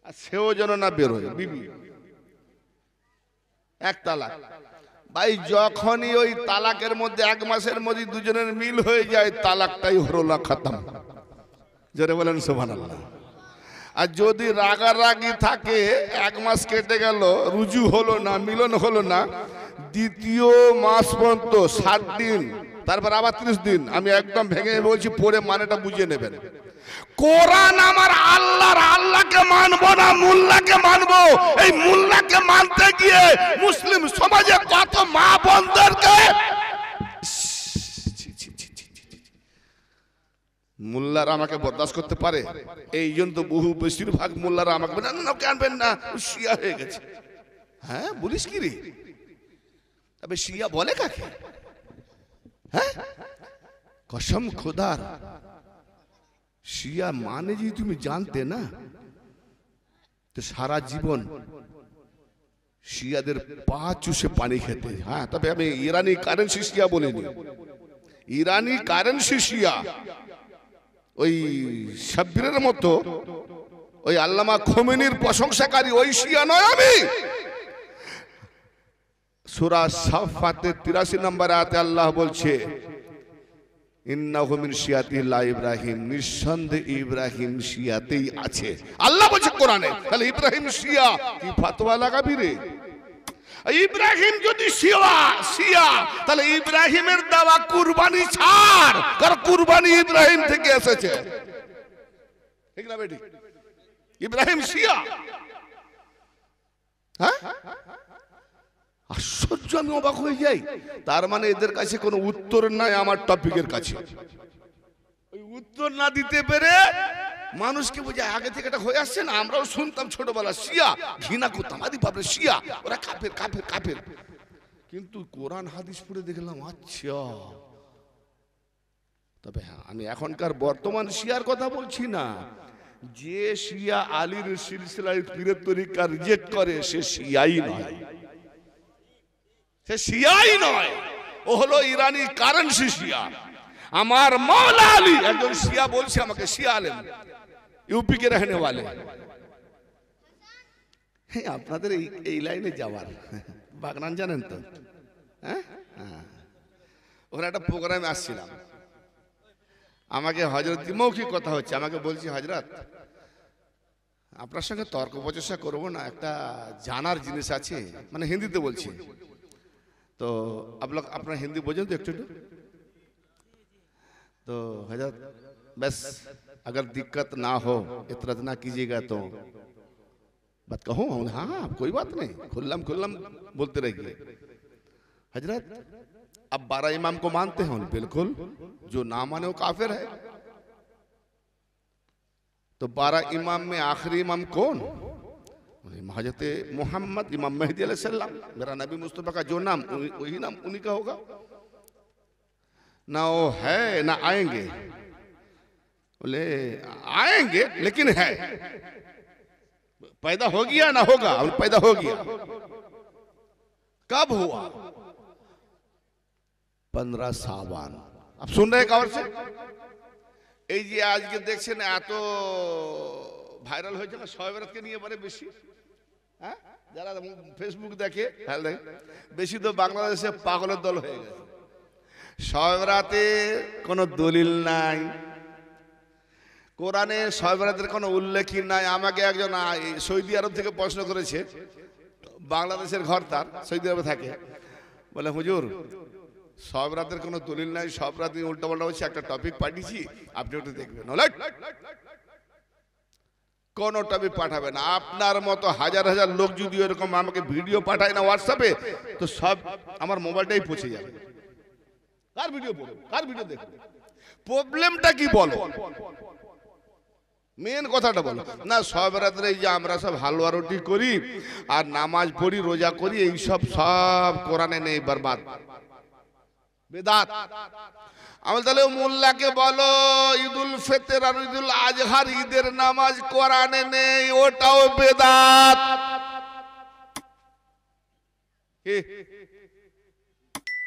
আর সেও যেন না বের হয়। বিবি 1 তালাক। ভাই যখনই ওই তালাকের মধ্যে 1 মাসের মধ্যে দুজনের মিল হয়ে যায়, তালাকটাই হলো না, খতম। জোরে বলেন সুবহানাল্লাহ। আর যদি রাগারাগি থাকে, 1 মাস কেটে গেল, রুজু হলো না, মিলন হলো না, দ্বিতীয় মাস পর্যন্ত 7 দিন, তারপর আবার 30 দিন। আমি একদম ভেঙে বলছি, পরে মানেটা বুঝিয়ে নেবেন। কোরআন আমার আল্লাহর, আল্লাহকে মানবো না মোল্লাকে মানবো। এই মোল্লাকে মানতে গিয়ে মুসলিম সমাজে কত মা বোনদেরকে, মোল্লারা আমাকে বরদাস্ত করতে পারে? এই জন্য তো বহু বেশিরভাগ মোল্লারা আমাকে বলে না আনবেন না, শিয়া হয়ে গেছে। হ্যাঁ বলিস কি রে? তবে শিয়া বলে কাকে? হ্যাঁ কসম খোদার, শিয়া মানে যদি তুমি জানতে না, তো সারা জীবন শিয়াদের পা চুষে পানি খেতে। হ্যাঁ তবে আমি ইরানি কারেন্সি শিয়া বলিনি, ইরানি কারেন্সি শিয়া, ওই শাব্বিরের মতো, ওই আল্লামা খোমেনির প্রশংসাকারী ওই শিয়া নয় আমি। সূরা সাফফাতে 83 নম্বর আয়াতে আল্লাহ বলছে, ইন্নাহু মিন শিয়াতিল্লাহ ইব্রাহিম, নিঃসন্দেহে ইব্রাহিম শিয়াতেই আছে। আল্লাহ বলছে কোরআনে, তাহলে ইব্রাহিম শিয়া, কি ফতোয়া লাগাবি রে? ইব্রাহিম যদি শিয়া, তাহলে ইব্রাহিমের দেওয়া কুরবানি ছাড়, কারণ কুরবানি ইব্রাহিম থেকে এসেছে, ঠিক না বেটি? ইব্রাহিম শিয়া। হ্যাঁ আশ্চর্য, আমি অবাক হয়ে যাই। তার মানে এদের কাছে কোনো উত্তর নাই আমার টপিকের কাছে। ওই উত্তর না দিতে পেরে মানুষকে বোঝায়, আগে থেকে এটা হয়ে আসছে না, আমরাও শুনতাম ছোটবেলা, শিয়া, ঘৃণা করতাম, আদি বাপরে শিয়া, ওরা কাফের কাফের কাফের। কিন্তু কোরআন হাদিস পড়ে দেখলাম আচ্ছা। তবে হ্যাঁ, আমি এখনকার বর্তমান শিয়ার কথা বলছি না। যে শিয়া আলীর সিলসিলার পীরের তরিকা রিজেক্ট করে, সে শিয়াই নয়, সে শিয়াই নয়, ও হলো ইরানি কারেন্সি শিয়া। আমার মৌলা আলী একজন শিয়া বলছে আমাকে, শিয়া আলেম, यूपी के रहने वाले। আপনাদের এই লাইনে যাওয়ার বাগনান জানেন তো? হ্যাঁ, ওখানে একটা প্রোগ্রামে আসছিলাম, আমাকে হযরত মৌখিক কথা হচ্ছে, আমাকে বলছি হযরত আপনার সঙ্গে তর্ক বচসা করবো না, একটা জানার জিনিস আছে, মানে হিন্দিতে বলছি। তো আপনারা হিন্দি বোঝেন তো একটু? তো হযরত बस अगर दिक्कत ना हो इतराज ना कीजिएगा तो बात कहूँ। हाँ हाँ कोई बात नहीं, खुल्लम खुल्लम बोलते रहिए। हजरत अब 12 इमाम को मानते हैं? बिल्कुल, जो ना माने वो काफिर है। तो 12 इमाम में आखिरी इमाम कौन? हजरत मोहम्मद इमाम मेहदी अलैहिस्सलाम, मेरा नबी मुस्तफा का जो नाम वही नाम उन्हीं का होगा। ना वो है ना आएंगे, बोले आएंगे लेकिन है। पैदा हो गया ना होगा, पैदा हो गया। कब हुआ? 15 सावन। अब सुन रहे कवर से এই যে আজকে দেখছেন এত ভাইরাল হয়েছে না শবে বরাতকে নিয়ে বলে বেশি, হ্যাঁ যারা ফেসবুক দেখে বেশি তো বাংলাদেশে পাগলের দল হয়ে গেছে। শবে বরাতে কোনো দলিল নাই, কোরআনে শবে বরাতের কোনো উল্লেখই নাই। আমাকে একজন সৌদি আরব থেকে প্রশ্ন করেছে, বাংলাদেশের ঘর তার, সৌদি আরবে থাকে, বলে হুজুর সব রাতের কোনো দলিল নাই, সব রাত উল্টা পাল্টা হচ্ছে, একটা টপিক পাঠিয়েছি আপনি ওটা দেখবেন। কোন টপিক পাঠাবে না। আপনার মতো হাজার হাজার লোক যদি এরকম আমাকে ভিডিও পাঠায় না হোয়াটসঅ্যাপে, তো সব আমার মোবাইলটাই পৌঁছে যাবে। কার ভিডিও পড়ো, কার ভিডিও দেখো, প্রবলেমটা কি বলো, মেন কথাটা বলো না। সব রাত্রে এই যে আমরা সব হালুয়া রুটি করি আর নামাজ পড়ি রোজা করি, এই সব সব কোরআনে নেই, বরবাদ বেদাত। আমি তাহলে মোল্লাকে বলো ঈদুল ফিতর আর ঈদুল আজহার ঈদের নামাজ কোরআনে নেই, ওটাও বেদাত।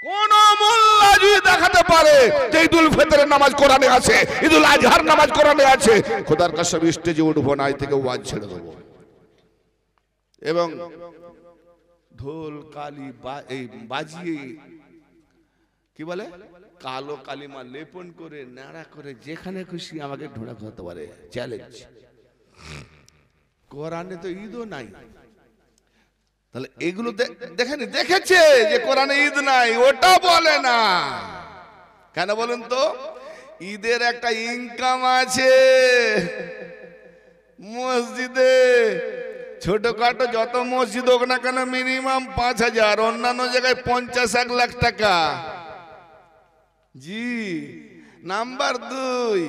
কোন মোল্লা যদি দেখাতে পারে যে ঈদুল ফিতরের নামাজ কোরআনে আছে, ঈদুল আজহার নামাজ কোরআনে আছে, খোদার কসম স্টেজে উঠবো না, আজ থেকে ওয়াজ ছেড়ে দেবো। এবং ঢোল কালি এই বাজিয়ে কি বলে কালো কালিমা লেপন করে নাড়া করে যেখানে খুশি আমাকে ঢোড়া করতে পারে, চ্যালেঞ্জ। কোরআনে তো ঈদও নাই, তাহলে এগুলো দেখেনি, দেখেছে যে কোরআনে ঈদ নাই, ওটা বলে না কেন বলুন তো? ঈদের একটা ইনকাম আছে মসজিদে, ছোটখাটো যত মসজিদ হোক না কেন মিনিমাম 5,000, অন্যান্য জায়গায় 50-1 লাখ টাকা। জি নাম্বার 2,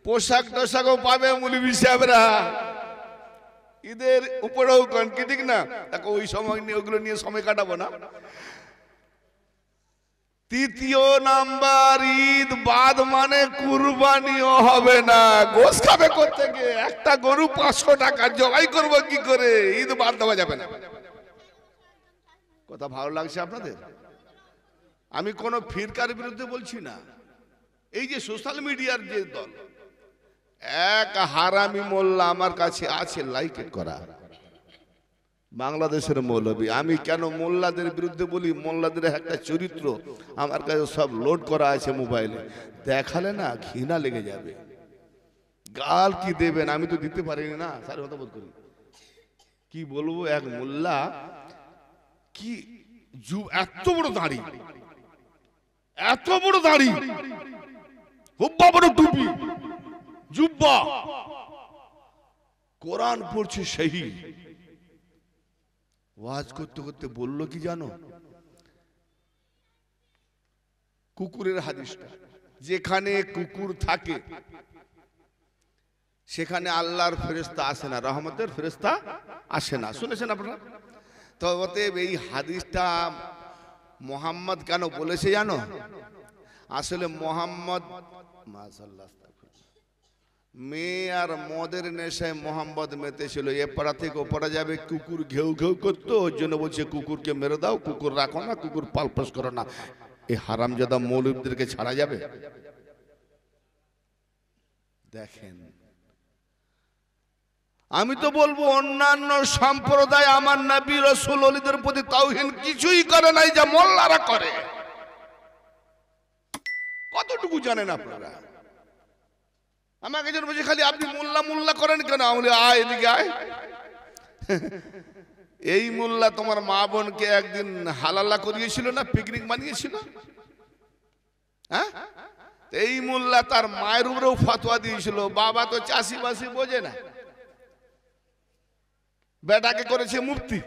পোশাক টোশাকও পাবে মৌলভী সাহেবরা ঈদের উপরেও কন কি, ঠিক না? তাকে ওই সময় নিয়ে ওগুলো নিয়ে সময় কাটাবো না। 3য় নাম্বার, ঈদ বাদ মানে কুরবানিও হবে না। গোশ খাবে করতে গিয়ে একটা গরু 500 টাকা জবাই করবো কি করে? ঈদ বাদ দেওয়া যাবে না। কথা ভালো লাগছে আপনাদের? আমি কোনো ফিরকার বিরুদ্ধে বলছি না। এই যে সোশ্যাল মিডিয়ার যে দল, এক হারামি মোল্লা আমার কাছে আছে লাইক করা, বাংলাদেশের মৌলবী। আমি কেন মোল্লাদের বিরুদ্ধে বলি? মোল্লাদের একটা চরিত্র আমার কাছে সব লোড করা আছে মোবাইলে, দেখালে না ঘৃণা লেগে যাবে। গাল কি দেবেন, আমি তো দিতে পারিনি না, সারি কথা বোধ করি। কি বলবো, এক মোল্লা কি এত বড় দাড়ি, এত বড় দাড়ি, হুব্বা বড় টুপি, জুব্বা, কোরআন পড়ছে সেই। ওয়াজ করতে করতে বলল কি জানো? কুকুরের হাদিসটা, যেখানে কুকুর থাকে সেখানে আল্লাহর ফেরেশতা আসে না, রহমতের ফেরেশতা আসে না। শুনেছেন আপনারা? তো অতএব এই হাদিসটা মোহাম্মদ কেন বলেছে জানো? আসলে মোহাম্মদ মাশাআল্লাহ মেয়ে আর মদের নেশায় মোহাম্মদ মেতেছিল। এ পাড়া থেকে ও পাড়া যাবে, কুকুর ঘেউ ঘেউ করতো, ওর জন্য বলছে কুকুরকে মেরে দাও, কুকুর রাখো না, কুকুর পালপাস করো না। এই হারামজাদা মৌলবীদেরকে ছাড়া যাবে? দেখেন, আমি তো বলবো অন্যান্য সম্প্রদায় আমার নবী রাসূল ওলিদের প্রতি তাওহীন কিছুই করে নাই যা মোল্লারা করে। কতটুকু জানেন আপনারা? আমাকে যেন বলছে খালি আপনি মোল্লা মোল্লা করেন কেন? আমি আয় এদিকে আয়। এই মোল্লা তোমার মা বোনকে একদিন হালালা করিয়েছিল না, পিকনিক বানিয়েছিল? হ্যাঁ, এই মোল্লা তার মায়ের উপরেও ফতোয়া দিয়েছিল, বাবা তো চাষিবাসি বোঝে না, বেটাকে করেছে মুফতি।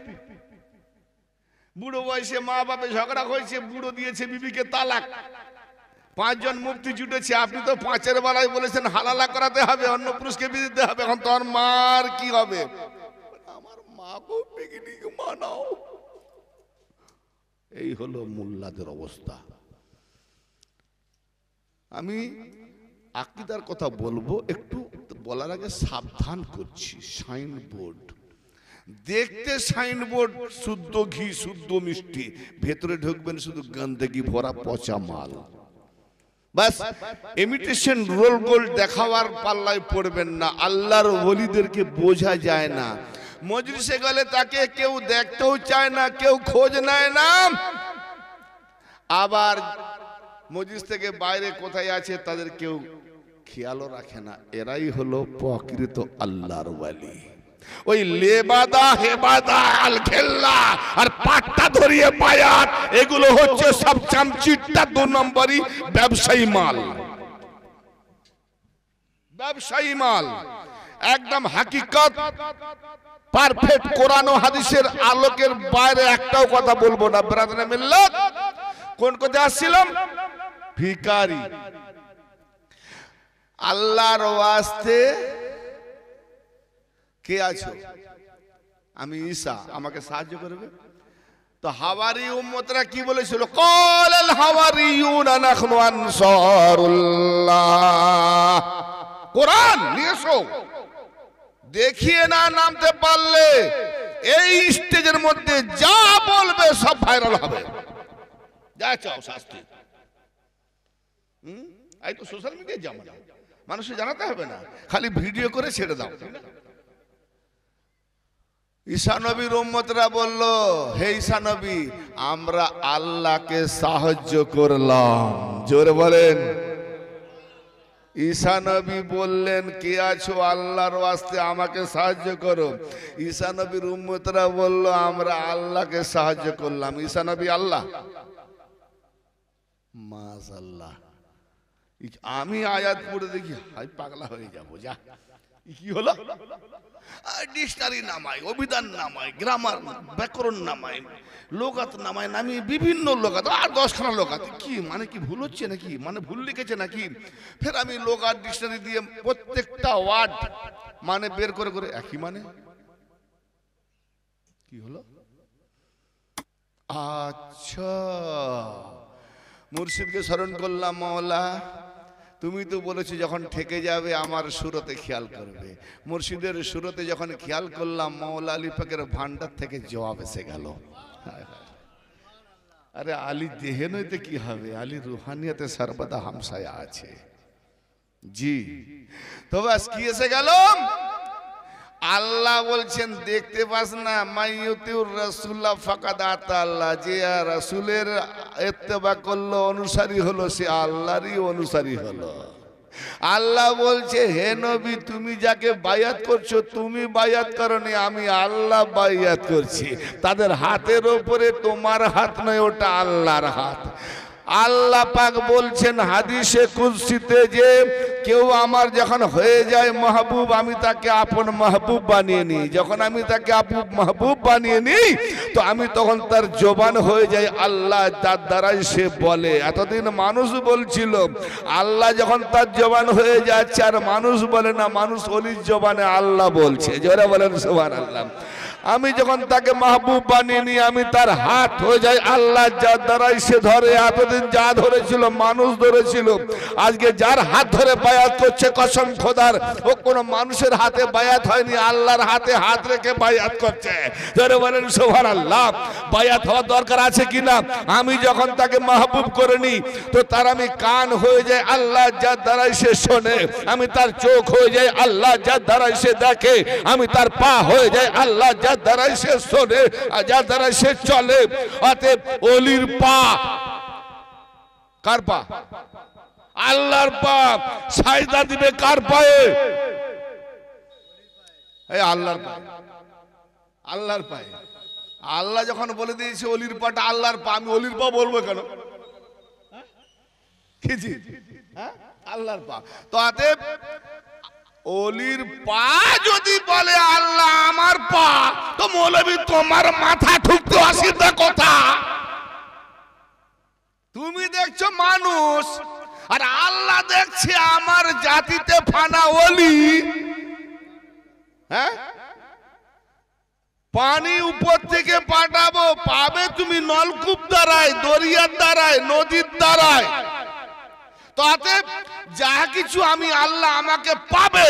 বুড়ো বয়সে মা বাপে ঝগড়া হয়েছে, বুড়ো দিয়েছে বিবিকে তালাক। 5 জন মুফতি জুটেছে, আপনি তো 5-এর বেলায় বলেছেন হালালা করাতে হবে, অন্য পুরুষকে বিয়ে দিতে হবে, এখন তোমার মার কি হবে? আমার মাকেও পিকনিক মানাও। এই হলো মোল্লাদের অবস্থা। আমি আকীদার কথা বলবো, একটু বলার আগে সাবধান করছি। সাইনবোর্ড দেখতে, সাইনবোর্ড শুদ্ধ ঘি শুদ্ধ মিষ্টি, ভেতরে ঢুকবেন শুধু গন্ধগি ভরা পচা মাল। বাস ইমিটেশন রোল গোল্ড দেখাবার পাল্লায় পড়বেন না। আল্লাহর ওলিদেরকে বোঝা যায় না। মজলিসে গেলে তাকে কেউ দেখতেও চায় না, কেউ খোঁজ নেয় না, আবার মজলিস থেকে বাইরে কোথায় আছে তাদের কেউ খেয়ালও রাখে না। এরাই হলো প্রকৃত আল্লাহর ওলি। ওই লেবাদা হেবাদা আল খেল্লা আর পাট্টা ধরিয়ে বায়াত, এগুলো হচ্ছে সব চামচিটটা 2 নম্বরই ব্যবসায়ী মাল। ব্যবসায়ী মাল একদম হাকিকত পারফেক্ট কোরআন ও হাদিসের আলোকের বাইরে একটাও কথা বলবো না। ব্রাদারে মিল্লাত, কোন কথা আসছিলাম? ভিখারি। আল্লাহর ওয়াস্তে কে আছো? আমি ঈসা, আমাকে সাহায্য করবে? তো হাওয়ারি উম্মতরা কি বলেছিল? ক্বালাল হাওয়ারিয়ুনা নাহনু আনসারুল্লাহ। কোরআন নিয়ে এসো, দেখিয়ে না নামতে পারলে এই স্টেজের মধ্যে যা বলবে সব ভাইরাল হবে। যা চাও শাস্তি। এই তো সোশ্যাল মিডিয়ায় জামানা, মানুষকে জানাতে হবে না, খালি ভিডিও করে ছেড়ে দাও। ঈসা নবীর উম্মতরা বলল, হে ঈসা নবী, আমরা আল্লাহকে সাহায্য করলাম। জোরে বলেন। ঈসা নবী বললেন, কে আছো আল্লাহর ওয়াস্তে আমাকে সাহায্য করো। ঈসা নবীর উম্মতরা বলল, আমরা আল্লাহকে সাহায্য করলাম। ঈসা নবী আল্লাহ? মাশাআল্লাহ। আমি আয়াত পড়ে দেখি, হাই পাগলা হয়ে যাবো। যা কি হলো? ডিকশনারি নামায়, অভিধান নামায়, গ্রামার ব্যাকরণ নামায়, লোকাত নামায়, নামিয়ে বিভিন্ন লোকাত, আর 10খানা লোকাত। কি মানে, কি ভুল হচ্ছে নাকি? মানে ভুল লিখেছে নাকি? ফের আমি লোকাত ডিকশনারি দিয়ে প্রত্যেকটা ওয়ার্ড মানে বের করে করে একই মানে। কি হলো? আচ্ছা, মুর্শিদকে স্মরণ করলাম, মাওলা তুমি তো বলেছো যখন ঠেকে যাবে আমার সুরতে খেয়াল করবে। মুর্শিদের সুরতে যখন খেয়াল করলাম, মাওলা আলী পাকের ভান্ডার থেকে জবাব এসে গেল। আরে আলী দেহে নইতে কি হবে, আলী রুহানিয়াতে সর্বদা হামসায়া আছে। জি, তো বাস কি এসে গেল? আল্লাহ বলছেন, দেখতে পাস না, মাইয়ুতিউর রাসূলা ফাকাদ আতাল্লাহ, যে রাসূলের ইত্তেবা করলো, অনুসারী হলো, সে আল্লাহরই অনুসারী হলো। আল্লাহ বলছে, হে নবী, তুমি যাকে বায়াত করছো তুমি বায়াত করনি, আমি আল্লাহ বায়াত করছি। তাদের হাতের ওপরে তোমার হাত নয়, ওটা আল্লাহর হাত। আল্লাহ পাক বলছেন হাদিসে কুদসিতে যে কেউ আমার যখন হয়ে যায় মাহবুব, আমি তাকে আপন মাহবুব বানিয়ে নিই। যখন আমি তাকে আপন মাহবুব বানিয়ে নিই, তো আমি তখন তার জবান হয়ে যাই আল্লাহ, তার দ্বারাই সে বলে। এতদিন মানুষ বলছিল, আল্লাহ যখন তার জবান হয়ে যাচ্ছে আর মানুষ বলে না, মানুষ অলির জবানে আল্লাহ বলছে। জোরে বলেন সুবহানাল্লাহ। আমি যখন তাকে মাহবুব বানিয়ে নিই, আমি তার হাত হয়ে যাই আল্লাহ, যার দ্বারাই সে ধরে। এতদিন যা ধরেছিল মানুষ ধরেছিল, আজকে যার হাত ধরে বায়াত করছে, কসম খোদার, ও কোনো মানুষের হাতে বায়াত হয়নি, আল্লাহর হাতে হাত রেখে বায়াত করছে। জোরে বলেন সুবহানাল্লাহ। বায়াত হওয়ার দরকার আছে কিনা? আমি যখন তাকে মাহবুব করে নিই, তো তার আমি কান হয়ে যায় আল্লাহ, যার দ্বারাই সে শোনে। আমি তার চোখ হয়ে যায় আল্লাহ, যার দ্বারাই সে দেখে। আমি তার পা হয়ে যায় আল্লাহ, যার দ্বারাই সে শোনে, আর যার দ্বারাই সে চলে। অতএব ওলির পা, কার পা? আল্লাহর পা। সাজদা দিবে কার পায়ে? এই আল্লাহর পায়ে। আল্লাহর পায়ে। আল্লাহ যখন বলে দিয়েছে অলির পাটা আল্লাহর পা, আমি অলির পা বলবো কেন? কি জি, হ্যাঁ, আল্লাহর পা। তো অতএব অলির পা যদি বলে আল্লাহ আমার পা, তো মৌলবী তোমার মাথা ঠুকতে অসুবিধা কথা। তুমি দেখছো মানুষ, আর আল্লাহ দেখছে আমার জাতিতে ফানা ওলি। হ্যাঁ, পানি উপর থেকে পাঠাবো, পাবে তুমি নলকূপ দ্বারায়, দরিয়ার দ্বারায়, নদীর দ্বারায়। তাতে যা কিছু আমি আল্লাহ আমাকে পাবে,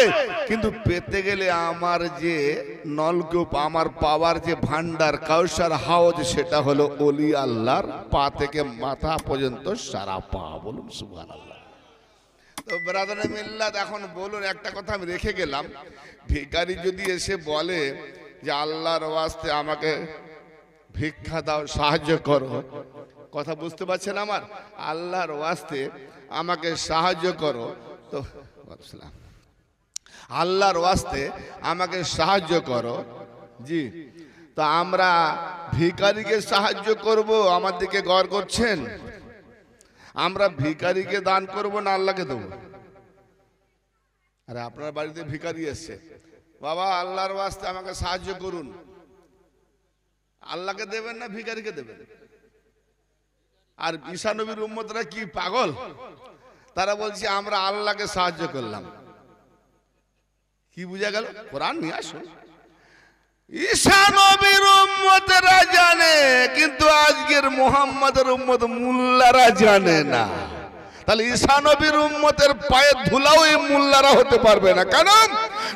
কিন্তু পেতে গেলে আমার যে নলকূপ, আমার পাওয়ার যে ভান্ডার, কাউসার হাউজ, সেটা হলো ওলি আল্লাহর পা থেকে মাথা পর্যন্ত সারা পা। বলুন সুবহানাল্লাহ। তো ব্রাদার মিল্লাত, এখন বলুন একটা কথা আমি রেখে গেলাম, ভিখারি যদি এসে বলে যে আল্লাহর ওয়াস্তে আমাকে ভিক্ষা দাও, সাহায্য করো, কথা বুঝতে পারছেন আমার? আল্লাহর ওয়াস্তে আমাকে সাহায্য করো, তো আল্লাহর ওয়াস্তে আমাকে সাহায্য করো, জি, তো আমরা ভিখারিকে সাহায্য করব, আমার দিকে গৌর করছেন? আমরা ভিখারিকে দান করব না আল্লাহকে দেবো? আরে আপনার বাড়িতে ভিখারি এসছে, বাবা আল্লাহর ওয়াস্তে আমাকে সাহায্য করুন, আল্লাহকে দেবেন না ভিখারিকে দেবেন? আর ঈসা নবীর উম্মতরা কি পাগল? তারা বলছে আমরা আল্লাহকে সাহায্য করলাম। কি বুঝা গেল? কোরআন নিয়ে আসুন। ঈসা নবীর উম্মতরা জানে, কিন্তু আজকের মুহাম্মাদের উম্মত মুল্লারা জানে না। তাহলে ঈসা নবীর উম্মতের পায়ের ধুলাও এই মুল্লারা হতে পারবে না। কেন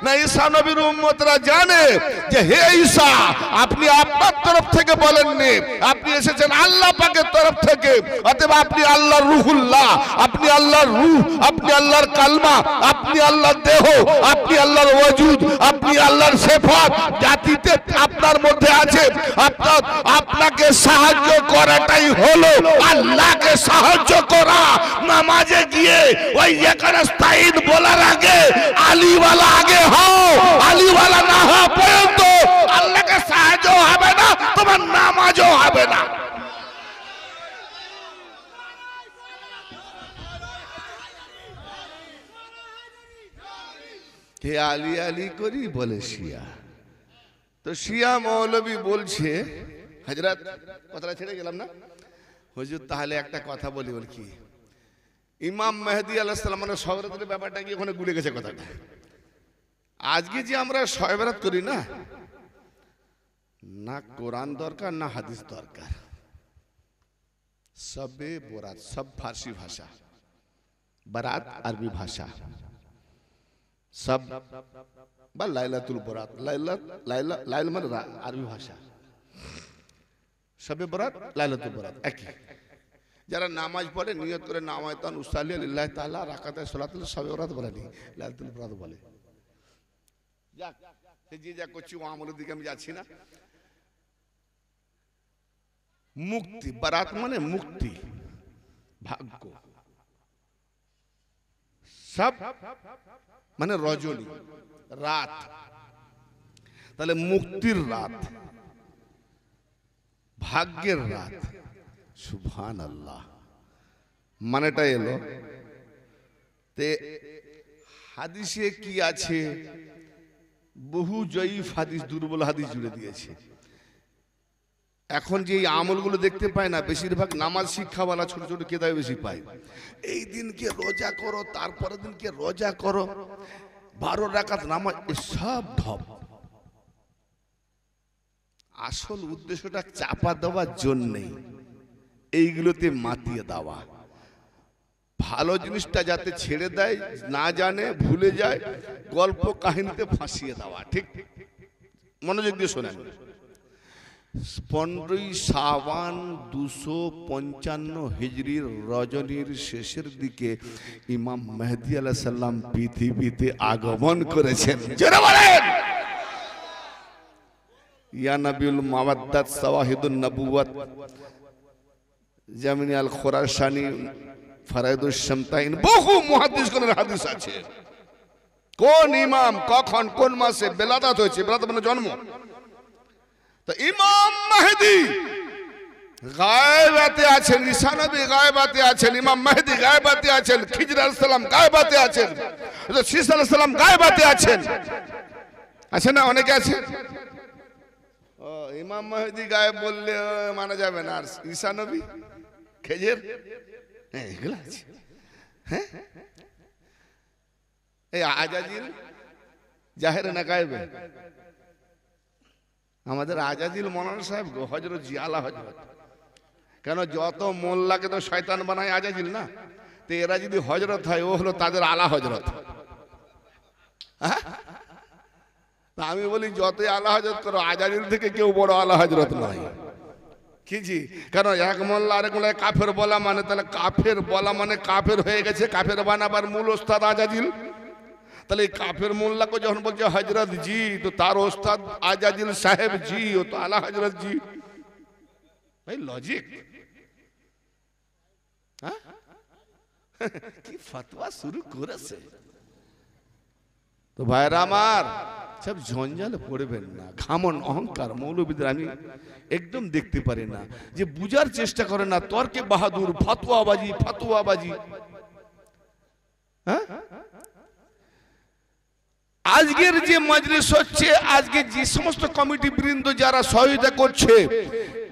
না? ঈসা নবীর উম্মতরা জানে যে হে ঈসা, আপনি আপনার তরফ থেকে বলেননি, আপনি এসেছেন আল্লাহ পাকের তরফ থেকে। অতএব আপনি আল্লাহর রূহুল্লাহ, আপনি আল্লাহর রূহ, আপনি আল্লাহর কালমা, আপনি আল্লাহর দেহ, আপনি আল্লাহর ওয়াজুদ, আপনি আল্লাহর সিফাত জাতিতে আপনার মধ্যে আছে। আপনাকে সাহায্য করাটাই হলো আল্লাহকে সাহায্য করা। নামাজে গিয়ে ওই ইকানাস্তাইন বলার আগে আলীওয়ালা আগে হও, আলীওয়ালা না হওয়া পর্যন্ত আল্লাহকে সাহায্য হবে না, তোমার নামাজও হবে না। কে আলী আলী করি বলে শিয়া। তো শিয়া মৌলবী বলছে, হযরত কথাটা ছেড়ে গেলাম না হুজুর, তাহলে একটা কথা বলি, বল কি? ইমাম মেহেদী আলাইহিস সালাম মানে শবে ব্যাপারটা কি ওখানে গুলে গেছে কথাটা। আজকে যে আমরা শবে বরাত করি না, না কোরআন দরকার না হাদিস দরকার। শবে বরাত সব ফার্সি ভাষা, বরাত আরবি ভাষা, সব বা লাইলাতুল বরাত, লাইলা মানে আরবি ভাষা, শবে বরাত লাইলাতুল বরাত একই। যারা নামাজ পড়ে নিয়ত করে নামায়তান উসাল্লি লিল্লাহি তাআলা রাকাতে সালাতুল শবে বরাত বলেনি, লাইলাতুল বরাত বলে। যাক, যে যা করছি ও আমলের দিকে আমি যাচ্ছি না। মুক্তি, বরাত মানে মুক্তি, ভাগ্য। সব মানে রজনী, রাত। তাহলে মুক্তির রাত, ভাগ্যের রাত। সুবহানাল্লাহ, মানেটা এলো। তে হাদিসে কি আছে? বহু জয়ীফ হাদিস, দুর্বল হাদিস জুড়ে দিয়েছে। এখন যে এই আমলগুলো দেখতে পায় না, বেশিরভাগ নামাজ শিক্ষাওয়ালা ছোট ছোট কেতাবে বেশি পায়। এই দিনকে রোজা করো, তারপরের দিনকে রোজা করো, 12 রাকাত নামাজ, সব ঢপ। আসল উদ্দেশ্যটা চাপা দেওয়ার জন্যই, এইগুলোতে মাতিয়ে দেওয়া। ভালো জিনিসটা যাতে ছেড়ে দেয়, না জানে, ভুলে যায়, গল্প কাহিনীতে ফাঁসিয়ে দেওয়া। ঠিক মনোযোগ দিয়ে শোনেন। 15ই শাবান 255 হিজরির রজনীর শেষের দিকে ইমাম মেহেদী আলাইহিস সালাম পৃথিবীতে আগমন করেছেন। জোরে বলেন ইয়া নবিউল মাওয়াদ্দাত সাওয়াহিদুন নবুওয়াত জামিনী আল খুরাসানী ফারাইদুস শামতাইন, বহু মুহাদ্দিসগণের হাদিস আছে। কোন ইমাম কখন কোন মাসে বেলাদাত হয়েছে, বেলাদাত মানে জন্ম। তো ইমাম মেহেদী গায়বাতে আছেন, ঈসা নবী গায়বাতে আছেন, ইমাম মেহেদী গায়বাতে আছেন, খিজর আলাইহিস সালাম গায়বাতে আছেন, শীস আলাইহিস সালাম গায়বাতে আছেন। আছে না? অনেকে আছে। ও ইমাম মেহেদী গায়েব বললে মানা যাবে না, আর ঈসা নবী খিজর, হ্যাঁ এগুলো আছে। হ্যাঁ এই আজাজিল জাহেরে না গায়েবে? আমাদের আজাজিল মৌলানা সাহেব গো, হযরত জি আলা হযরত। কেন যত মোল্লাকে তো শয়তান বানায় আজাজিল না, তো এরা যদি হযরত হয় ও হলো তাদের আলা হযরত। তা আমি বলি যতই আলা হযরত করো, আজাজিল থেকে কেউ বড় আলা হযরত নয়। কি জি? কেন এক মোল্লা আরেক মোল্লা কাফের বলা মানে, তাহলে কাফের বলা মানে কাফের হয়ে গেছে। কাফের বানাবার মূল ওস্তাদ আজাজিল। তাহলে কাফের মোল্লাকে যখন বলছে হযরত জি, তো তার ওস্তাদ আজাজিল সাহেব জি, ও তো আলা হযরত জি। ভাই লজিক। হ্যাঁ কি ফতোয়া শুরু করেছে। তো ভাইরা আমার, সব ঝঞ্ঝালে পড়বেন না। ঘামন অহংকার মৌলবীদের আমি একদম দেখতে পারি না, যে বুঝার চেষ্টা করে না। তর্কে বাহাদুর, ফতোয়াবাজি ফতোয়াবাজি। হ্যাঁ আজকের যে মজলিস হচ্ছে, আজকে যে সমস্ত কমিটি বৃন্দ যারা সহায়তা করছে,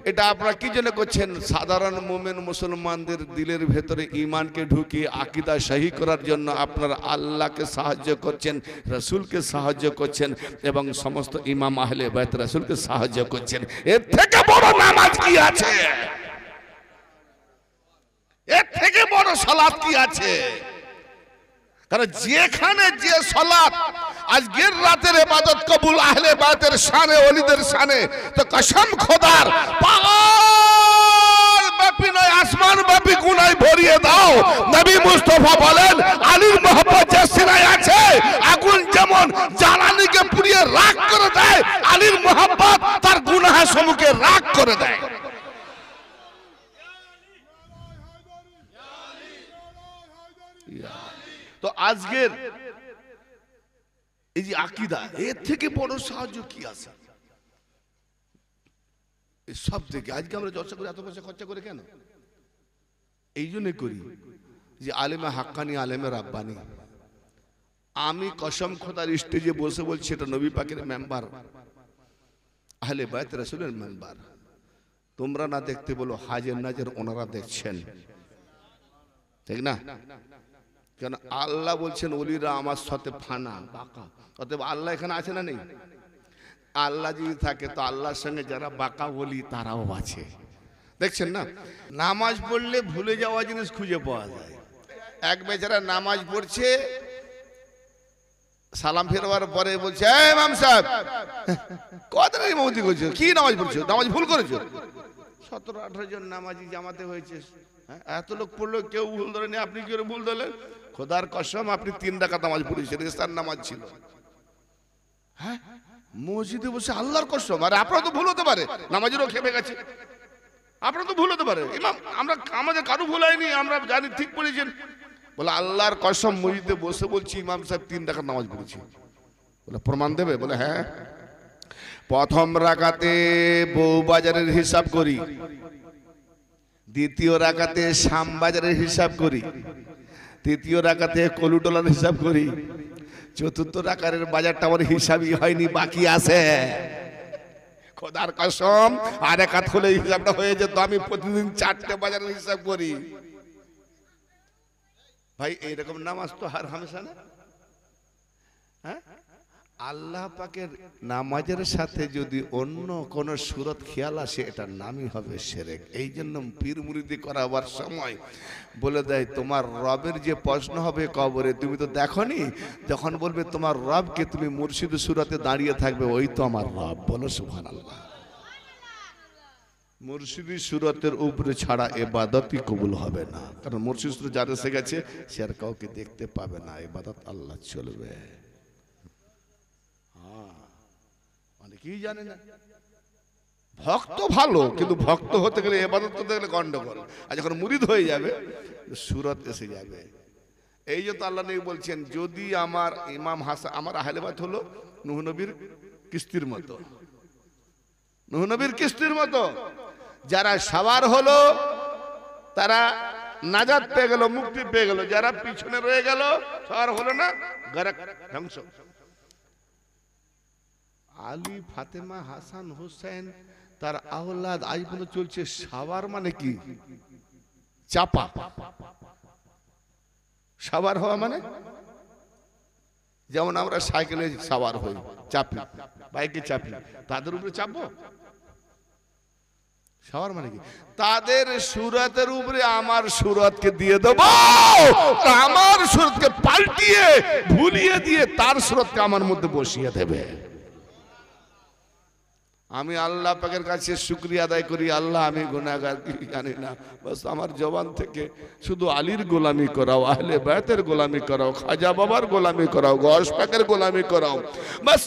এটা আপনারা কি জন্য করছেন? সাধারণ মুমিন মুসলমানদের দিলের ভেতরে ঈমানকে ঢুকিয়ে আকীদা সহি করার জন্য আপনারা আল্লাহকে সাহায্য করছেন, রাসূলকে সাহায্য করছেন, এবং সমস্ত ইমাম আহলে বাইত রাসূলকে সাহায্য করছেন। এর থেকে বড় নামাজ কি আছে? এর থেকে বড় সালাত কি আছে? কারণ যেখানে যে সালাত আজকের রাতের ইবাদত কবুল আহলে বাইতের শানে, ওলিদের শানে, তো কসম খোদার পাহাড় ব্যাপী নয় আসমান ব্যাপী গুনায় ভরিয়ে দাও। নবী মুস্তাফা বলেন, আলীর মহব্বত যে সিনায় আছে, আগুন যেমন জ্বালানিকে পুড়িয়ে রাখ করে দেয়, আলীর মহব্বত তার গুনাহ সমূহকে রাখ করে দেয়। তো আজকের এই যে আকীদা, এর থেকে বড় সাহায্য কি আছে? সব থেকে আজকে আমরা জলসা করে এত পয়সা খরচা করে কেন? এই জন্য করি যে আলেমে হাক্কানি, আলেমে রাব্বানি। আমি কসম খোদার স্টেজে বসে বলছি, এটা নবী পাকের মেম্বার, আহলে বাইত রাসূলের মেম্বার। তোমরা না দেখতে বলো, হাজের নাজের ওনারা দেখছেন, ঠিক না? কেন আল্লাহ বলছেন ওলিরা আমার সাথে ফানা বাঁকা। অতএব আল্লাহ এখানে আছে না নেই? আল্লাহ যদি থাকে তো আল্লাহর সঙ্গে যারা বাঁকা ওলি তারাও আছে। দেখছেন না, নামাজ পড়লে ভুলে যাওয়া জিনিস খুঁজে পাওয়া যায়। এক বেচারা নামাজ পড়ছে, সালাম ফেরবার পরে বলছে, এই ইমাম সাহেব কত ইমামতি করছো, কি নামাজ পড়ছো, নামাজ ভুল করেছো। 17-18 জন নামাজি জামাতে হয়েছে, এত লোক পড়লো, কেউ ভুল ধরেনি, আপনি কি করে ভুল ধরলেন? খোদার কসম আপনি 3 রাকাত নামাজ পড়েছেন, ইশার নামাজ ছিল। হ্যাঁ মসজিদে বসে আল্লাহর কসম। আরে আপনারা তো ভুল হতে পারে, নামাজেরও খেপে গেছে, আপনারা তো ভুল হতে পারে। ইমাম আমরা, আমাদের কারো ভুল হয়নি, আমরা জানি ঠিক পড়েছেন। বলে আল্লাহর কসম মসজিদে বসে বলছি ইমাম সাহেব 3 রাকাত নামাজ পড়েছি। বলে প্রমাণ দেবে? বলে হ্যাঁ। প্রথম রাকাতে বউ বাজারের হিসাব করি, দ্বিতীয় রাকাতে শ্যামবাজারের হিসাব করি, তৃতীয় রাকাতে কলুটোলার হিসাব করি, চতুর্থ রাকাতের বাজারটা আমার হিসাবই হয়নি, বাকি আছে। খোদার কসম আর রাকাত হলে হিসাবটা হয়ে যেত। আমি প্রতিদিন 4টে বাজারের হিসাব করি। ভাই এইরকম নামাজ তো হার হামেশা না। হ্যাঁ আল্লাহ পাকের নামাজের সাথে যদি অন্য কোন সুরত খেয়াল আসে, এটার নামই হবে শিরক। এই জন্য পীর মুরিদি করাবার সময় বলে দেয়, তোমার রবের যে প্রশ্ন হবে কবরে, তুমি তো দেখোনি, যখন বলবে তোমার রবকে, তুমি মুর্শিদ সুরাতে দাঁড়িয়ে থাকবে, ওই তো আমার রব। বলো সুবহানাল্লাহ। মুর্শিদি সুরতের উপরে ছাড়া ইবাদতই কবুল হবে না, কারণ মুর্শিদ সুরত যার এসে গেছে সে আর কাউকে দেখতে পাবে না, ইবাদত আল্লাহ চলবে। অনেকেই জানে না, ভক্ত ভালো, কিন্তু ভক্ত হতে গেলে ইবাদত করতে গেলে গন্ডগোল। আর যখন মুরিদ হয়ে যাবে সুরত এসে যাবে। এই যে তো আল্লাহ নবী বলছেন, যদি আমার ইমাম হাসান, আমার আহলে বাইত হলো নূহ নবীর কিস্তির মতো, নূহ নবীর কিস্তির মতো। যারা সওয়ার হলো তারা নাজাত পেয়ে গেল, মুক্তি পেয়ে গেল। যারা পিছনে রয়ে গেল, সওয়ার হলো না, গরক, ধ্বংস। আলী, ফাতেমা, হাসান, হুসেন, তার আওলাদ আজ পর্যন্ত চলছে। সওয়ার মানে কি? চাপা। সওয়ার হওয়া মানে যেমন আমরা সাইকেলে সওয়ার হই, চাপি, বাইকে চাপি, তাদের উপরে চাপবো? সওয়ার মানে কি? তাদের সুরতের উপরে আমার সুরতকে দিয়ে দেবো, আমার সুরতকে পাল্টিয়ে ভুলিয়ে দিয়ে তার সুরতকে আমার মধ্যে বসিয়ে দেবে। আমি আল্লাহ পাকের কাছে শুকরিয়া আদায় করি, আল্লাহ আমি গুনাহগার, কি জানি না, বাস আমার জবান থেকে শুধু আলীর গোলামি করাও, আহলে বায়তের গোলামি করাও, খাজা বাবার গোলামি করাও, গস পাকের গোলামি করাও। বাস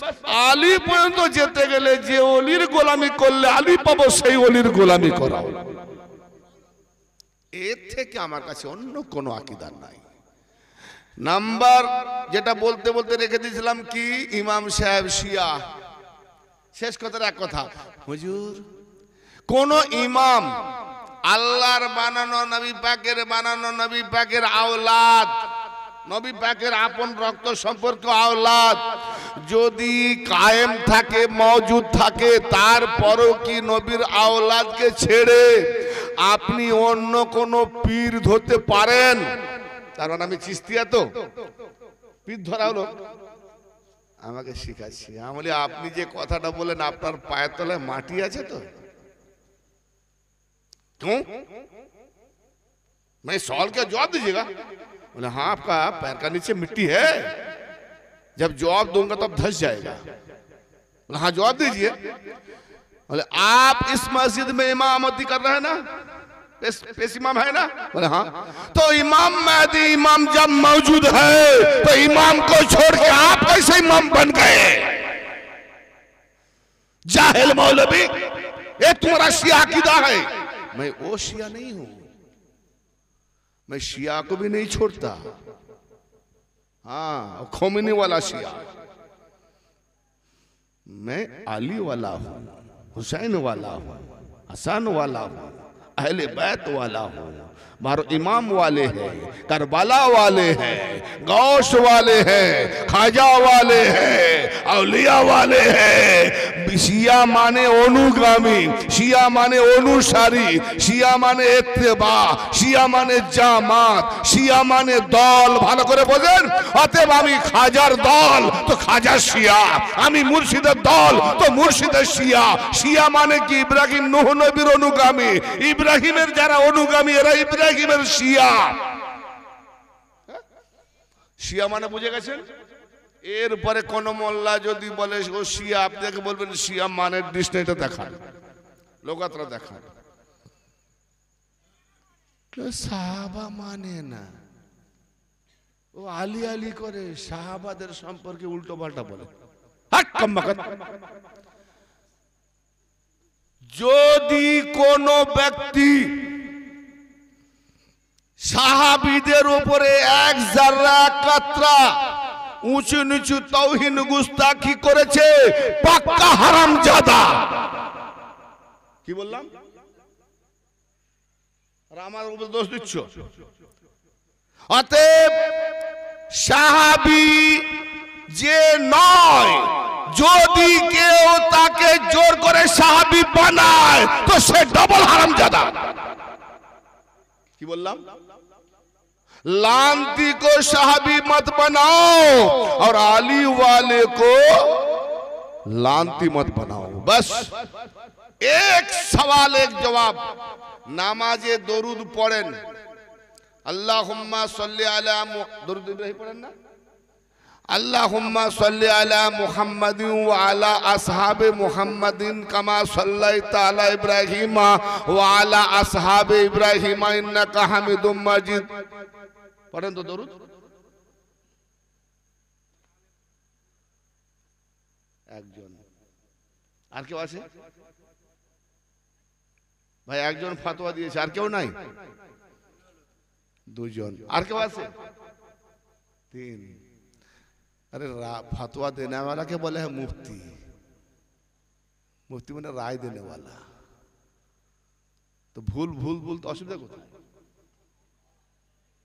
আলী পর্যন্ত যেতে গেলে যে অলির গোলামি করলে আলী পাবো, সেই অলির গোলামি করাও। এর থেকে আমার কাছে অন্য কোনো আকীদা নাই। নাম্বার যেটা বলতে বলতে রেখে দিয়েছিলাম কি, ইমাম সাহেব শিয়া। শেষ কথার এক কথা, হুজুর কোন ইমাম আল্লাহর বানানো, নবী পাকের বানানো, নবী পাকের আওলাদ, নবী পাকের আপন রক্ত সম্পর্ক আওলাদ যদি কায়েম থাকে, মওজুদ থাকে, তারপরও কি নবীর আওলাদকে ছেড়ে আপনি অন্য কোন পীর ধরতে পারেন? তার মানে আমি চিস্তিয়া, তো পীর ধরা হলো। আমাকে শিখাচ্ছি, আমি বলি আপনি যে কথাটা বলেন আপনার পায়ের তলায় মাটি আছে তো? क्यों? मैं सवाल का जवाब दीजिएगा। बोले हाँ, आपका पैर का नीचे मिट्टी है, जब जवाब दूंगा तब धस जाएगा। बोले हाँ जवाब दीजिए। बोले आप इस मस्जिद में इमामती कर रहे हैं ना, पेश इमाम है ना? बोले हाँ। तो इमाम महदी इमाम जब मौजूद है तो इमाम को छोड़ के आप कैसे इमाम बन गए? जाहिल मौलवी, ये तुम्हारा शिया अकीदा है। मैं वो शिया नहीं हूं, मैं शिया को भी नहीं छोड़ता। हाँ, खोमेनी वाला शिया। मैं अली वाला हूं, हुसैन वाला हूं, हसन वाला हूं, अहले बैत वाला हूं, मारो इमाम वाले हैं, करबला वाले हैं, गौश वाले हैं, खाजा वाले हैं, औलिया वाले हैं। शिया माने अनुगामी, शिया माने अनुसारी, शिया माने इत्तेबा, शिया माने জামাত, শিয়া মানে দল। ভালো করে বোঝেন। অতএব আমি খাজার দল তো খাজা শিয়া, আমি মুর্শিদের দল তো মুর্শিদের শিয়া। শিয়া মানে কি? ইব্রাহিম নূহ নবীর অনুগামী, ইব্রাহিমের যারা অনুগামী এরা ইব্রাহিমের শিয়া। শিয়া মানে বুঝে গেছেন? এরপরে কোন মোল্লা যদি বলে ও শিয়া, আপনাকে বলবেন শিয়া মানে ডিকশনারিটা দেখান, লোকাতরা দেখান। সাহাবা মানে না, ও আলী আলী করে সাহাবাদের সম্পর্কে উল্টো পাল্টা বলে। যদি কোন ব্যক্তি সাহাবীদের উপরে এক জাররা কাতরা উঁচু নিচু তাওহীন গুস্তাখি করেছে, পাক্কা হারামজাদা। কি বললাম? আর আমার উপর দোষ দিচ্ছ। অতএব সাহাবী যে নয়, যদি কেউ তাকে জোর করে সাহাবী বানায় তো সে ডবল হারামজাদা। কি বললাম? लानती को साहबी मत बनाओ और आली वाले को लानती मत बनाओ। बस एक सवाल एक जवाब। नामाजे दरूद पढ़ें, अल्लाहुम्मा सल्ली अला, दरूद इब्राहिम पढ़ें ना, अल्लाहुम्मा सल्ली अला मुहम्मदिन व अला असहाबे मुहम्मदिन कमा सल्लैता अला इब्राहिम व अला असहाबे इब्राहिम इन्नका हमीदुम मजीद। पढ़ें तो दरूद। একজন আর কেউ আছে ভাই? একজন ফতোয়া দিয়েছে, আর কেউ নাই? দুজন। আর কেউ আছে? তিন। अरे फतवा देने वाला के बोले है मुफ्ती। मुफ्ती मैंने राय देने वाला। তো ভুল ভুল বলতে অসুবিধা কোথায়?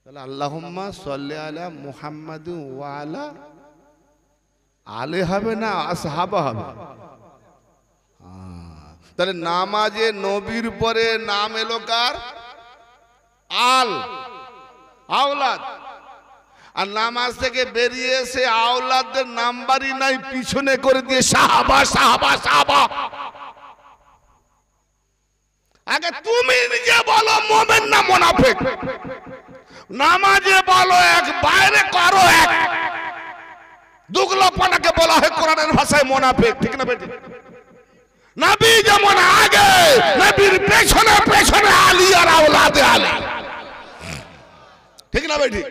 তাহলে আল্লাহুম্মা সাল্লি আলা মুহাম্মাদ ওয়া আলা আলে হবে না আসহাবা হবে? তাহলে নামাজে নবীর পরে নাম এলো কার? আল, আওলাদ। আর নামাজ থেকে বেরিয়ে এসে আওলাদদের নাম্বারই নাই, পিছনে করে দিয়ে সাহাবা সাহাবা সাহাবা। আগে তুমি নিজে বলো মুমিন না মুনাফিক? নামাজে বলো এক, বাইরে করো এক। দুগলাপনাকে বলা হয় কোরআনের ভাষায় মুনাফিক, ঠিক না বেটি? নবী যেমন আগে, নবীর পেছনে পেছনে আলী আর আওলাদে আলী, ঠিক না বেটি?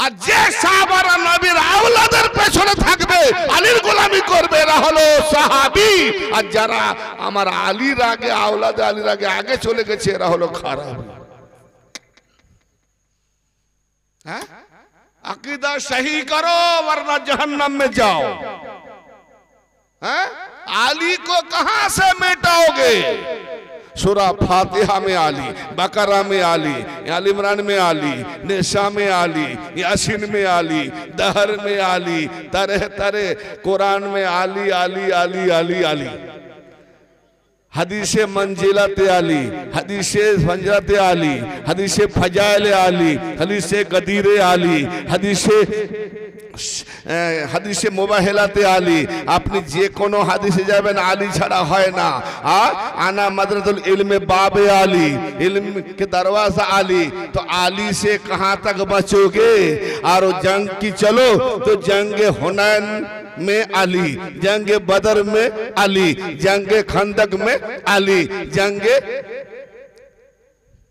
আর যে সাহাবারা নবীর আওলাদের পেছনে থাকবে, আলীর গোলামি করবে, এরা হলো সাহাবী। আর যারা আমার আলীর আগে, আওলাদে আলীর আগে আগে চলে গেছে, এরা হলো খারাপ। হ্যাঁ, अकीदा सही करो वरना जहन्नम में जाओ। हैं? आली को कहां से मिटाओगे? सूरा फातिहा में आली, बकरा में आली, आल इमरान में आली, निसा में आली, यासीन में आली, दहर में आली, तरह तरह कुरान में आली आली आली आली आली। हदीसे मंजिलत आली, हदीसे फंजरत आली, हदीसे फजाइल आली, हदीसे गदीरे आली, हदीसे मुबाहिलाते आली। আপনি যে কোনো হাদিসে যাবেন আলী ছাড়া হয় না। आना मदरतुल इल्म बाबे आली, इल्म के दरवाजा आली। तो आली से कहाँ तक बचोगे? और जंग की चलो तो जंग हुनैन में आली, जंग बदर में आली, जंग खंदक में आली, जंग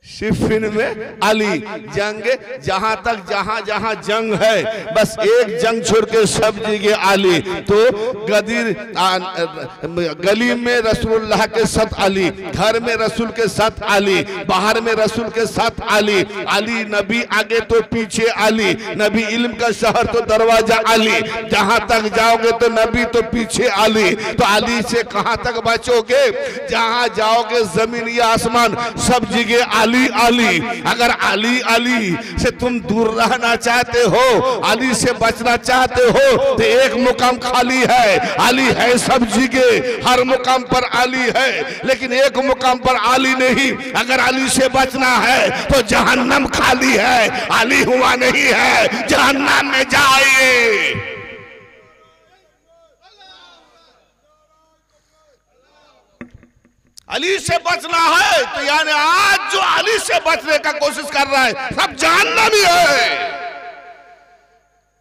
सिफिन में आली। जंग जहां तक जहां जहां जंग है, बस एक जंग छोड़ के सब जगह आली। तो गदीर गली में रसूलुल्लाह के साथ आली, घर में रसूल के साथ आली, बाहर में रसूल के साथ आली। आली नबी आगे तो पीछे आली, नबी इल्म का शहर तो दरवाजा आली। जहां तक जाओगे तो नबी तो पीछे आली। तो आली से कहां तक बचोगे? जहां जाओगे जमीन या आसमान सब जगह आली आली। अगर आली आली से तुम दूर रहना चाहते हो, आली से बचना चाहते हो, तो एक मुकाम खाली है। आली है सब जगह, हर मुकाम पर आली है, लेकिन एक मुकाम पर आली नहीं। अगर आली से बचना है तो जहन्नम खाली है, आली हुआ नहीं है, जहन्नम में जाइए। अली से बचना है तो यानी आज जो अली से बचने का कोशिश कर रहा है सब जहन्नमी है,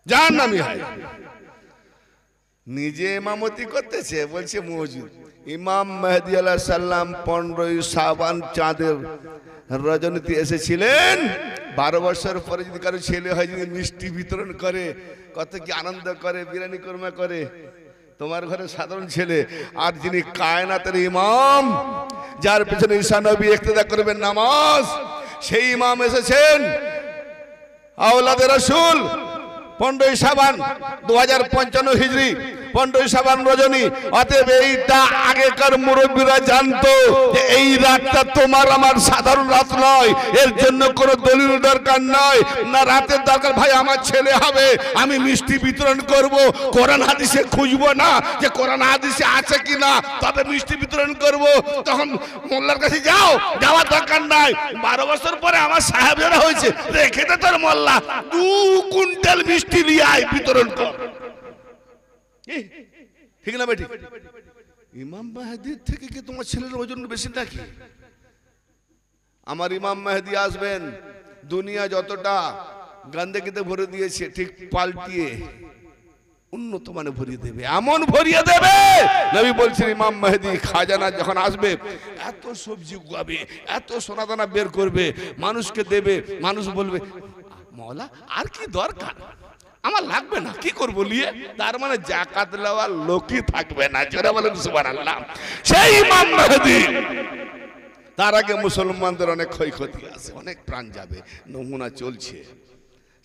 जहन्नमी है। নিজে ইমামতি করতেছে, বলছে মওজুদ ইমাম মেহেদী আলাইহিস সালাম 15 শাবান চাঁদের রজনীতে এসেছিলেন। 12 বছর পরে যদি কারো ছেলে হয়, যদি মিষ্টি বিতরণ করে, কত কি আনন্দ করে, বিরিয়ানি কোরমা করে, তোমার ঘরে সাধারণ ছেলে। আর যিনি কায়নাতের ইমাম, যার পিছনে ঈসা নবী ইক্তেদা করবেন নামাজ, সেই ইমাম এসেছেন আওলাদে রাসূল 15 শাবান 2055 হিজরি, 15 শাবান রজনী। অতএব এইটা আগেকার মুরব্বীরা জানতো যে এই রাতটা তোমার আমার সাধারণ রাত নয়, এর জন্য কোনো দলিল দরকার নয়, না রাতের দরকার। ভাই আমার ছেলে হবে, আমি মিষ্টি বিতরণ করব, কোরআন হাদিসে খুঁজবো না যে কোরআন হাদিসে আছে কিনা, তবে মিষ্টি বিতরণ করব। তখন মোল্লার কাছে যাও, যাওয়ার দরকার নাই। 12 বছর পরে আমার সাহেবেরা হয়েছে, রেখে দে তোর মোল্লা, 2 কুইন্টাল মিষ্টি নিয়ে আয়, বিতরণ কর। ঠিক না বেটি? ইমাম মেহেদীর থেকে কি তোমার ছেলের ওজন বেশি নাকি? আমার ইমাম মেহেদী আসবেন, দুনিয়া যতটা গন্ডগিতে ভরে দিয়েছে ঠিক পাল্টিয়ে উন্নত মানে ভরিয়ে দেবে, এমন ভরিয়ে দেবে। নবী বলছেন ইমাম মেহেদী খাজানা যখন আসবে, এত সবজি উগাবে, এত সোনাদানা বের করবে, মানুষকে দেবে। মানুষ বলবে মওলা আর কি দরকার, আমার লাগবে না, কি করবো নিয়ে। তার মানে যাকাত লওয়ার লোকই থাকবে না। জোরে বলেন সুবহানাল্লাহ। সেই ইমাম মেহেদী, তার আগে মুসলমানদের অনেক ক্ষয়ক্ষতি আছে, অনেক প্রাণ যাবে, নমুনা চলছে।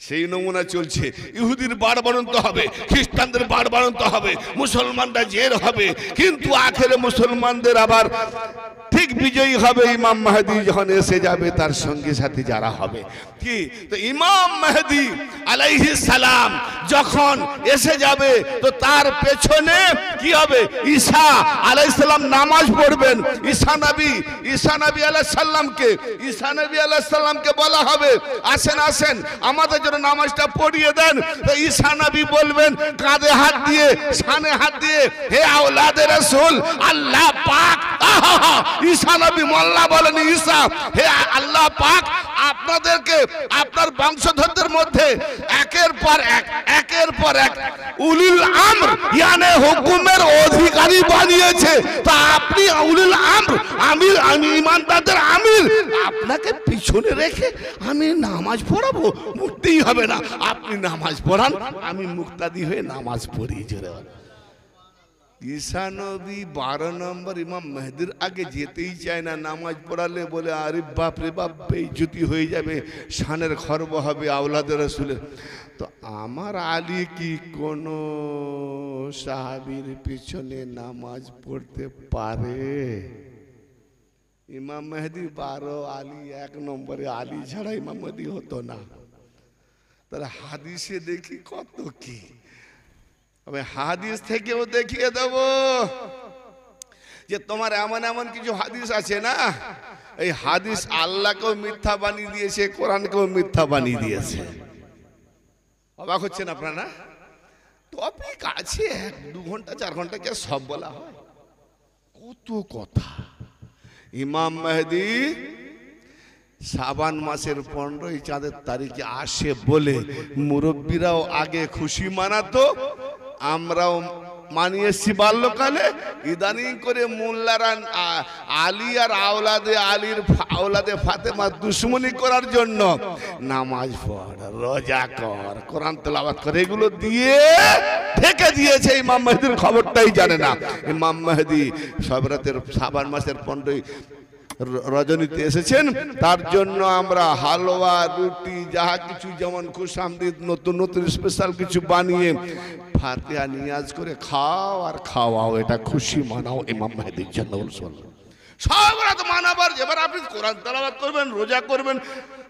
সেই নমুনা চলছে। ইহুদির বাড় বাড়ন্ত হবে, খ্রিস্টানদের বাড় বাড়ন্ত হবে, মুসলমানরা জের হবে, কিন্তু আখেরে মুসলমানদের আবার ঠিক বিজয়ী হবে ইমাম মেহেদী যখন এসে যাবে, তার সঙ্গে সাথে যারা হবে কি, তো ইমাম মেহেদী আলাইহিস সালাম যখন এসে যাবে তো তার পেছনে কি হবে, ঈসা আলাইহিস সালাম নামাজ পড়বেন। ঈসা নবী আলাইহিস সালামকে বলা হবে আসেন আসেন আমাদের জন্য নামাজটা পড়িয়ে দেন। তো ঈসা নবী বলবেন কাঁধে হাত দিয়ে, শানে হাত দিয়ে, হে আওলাদে রাসূল আল্লাহ পাক, ঈসা নবী মোল্লা বলেন ঈসা, হে আল্লাহ পাক আপনাদেরকে আপনার বংশধরদের মধ্যে একের পর এক উলিল আমর ইয়ানে হুকুমের অধিকারী বানিয়েছে। তা আপনি উলিল আমর, আমি ইমানদারদের আমির, আপনাকে পিছনে রেখে আমি নামাজ পড়াবো? মুক্তি হবে না, আপনি নামাজ পড়ান, আমি মুক্তাদি হয়ে নামাজ পড়ি। জোরে ঈসা নবী 12 নম্বর ইমাম মেহেদীর আগে যেতেই চায় না। নামাজ পড়ালে বলে আরে বাপ রে বাপ, বেইজ্জতি হয়ে যাবে, শানের খর্ব হবে আওলাদে রাসূলের। তো আমার আলী কি কোন সাহাবীর পিছনে নামাজ পড়তে পারে? ইমাম মেহেদী 12, আলী 1 নম্বরে, আলী ছাড়া ইমাম মেহেদী হতো না। তাহলে হাদিসে দেখি কত কি, আমি হাদিস থেকেও দেখিয়ে দেব যে তোমার এমন এমন কিছু হাদিস আছে না, এই হাদিস আল্লাহকেও মিথ্যা বানিয়ে দিয়েছে, কোরআনকেও মিথ্যা বানিয়ে দিয়েছে। অবাক হচ্ছেন আপনারা? টপিক আছে 1-2 ঘন্টা 4 ঘন্টা কে সব বলা হয়, কত কথা। ইমাম মেহেদী শাবান মাসের 15 চাঁদের তারিখে আসে বলে মুরব্বীরাও আগে খুশি মানাতো, আমরাও মানিয়েছি বাল্যকালে। ইদানিং করে মোল্লারা আলী আর আওলাদে ফাতেমা দুশ্মনী করার জন্য নামাজ পড়, রোজা কর, কোরআন তেলাওয়াত করে, এগুলো দিয়ে ঢেকে দিয়েছে। ইমাম মেহেদীর খবরটাই জানে না। ইমাম মেহেদী সব রাতের শাবান মাসের 15 রজনীতে এসেছেন, তার জন্য আমরা হালুয়া, রুটি, যাহা কিছু যেমন খুশামদিদ, নতুন নতুন স্পেশাল কিছু বানিয়ে ফাতিহা নিয়াজ করে খাও আর খাওয়াও, এটা খুশি মানাও ইমাম মেহেদীর জন্য। সব রাত মানাবার, এবার আপনি কোরআন তেলাওয়াত করবেন, রোজা করবেন,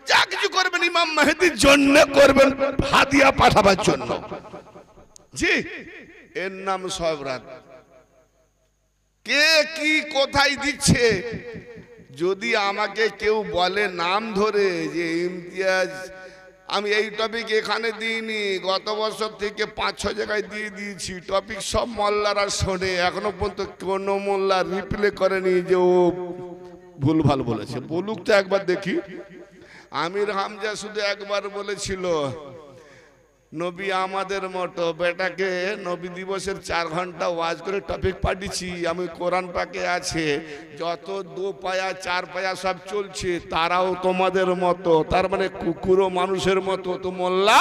যা কিছু করবেন ইমাম মেহেদীর জন্য করবেন, হাদিয়া পাঠাবার জন্য। জি, এর নাম সব রাত। কে কি কোথায় দিচ্ছে যদি আমাকে কেউ বলে নাম ধরে যে ইমতিয়াজ, আমি এই টপিক এখানে দিইনি, গত বছর থেকে 5-6 জায়গায় দিয়ে দিয়েছি, টপিক সব মোল্লারা শোনে, এখনো পর্যন্ত কোনো মোল্লা রিপ্লে করেনি যে ও ভুলভাল বলেছে। বলুক তো একবার দেখি। আমির হামজা শুধু একবার বলেছিল নবী আমাদের মতো, বেটাকে নবী দিবসের 4 ঘন্টা ওয়াজ করে টপিক পাঠিয়েছি, আমি কোরআন পাকে আছে যত 2 পায়া 4 পায়া সব চলছে, তারাও তোমাদের মতো, তার মানে কুকুরও মানুষের মতো। তো মোল্লা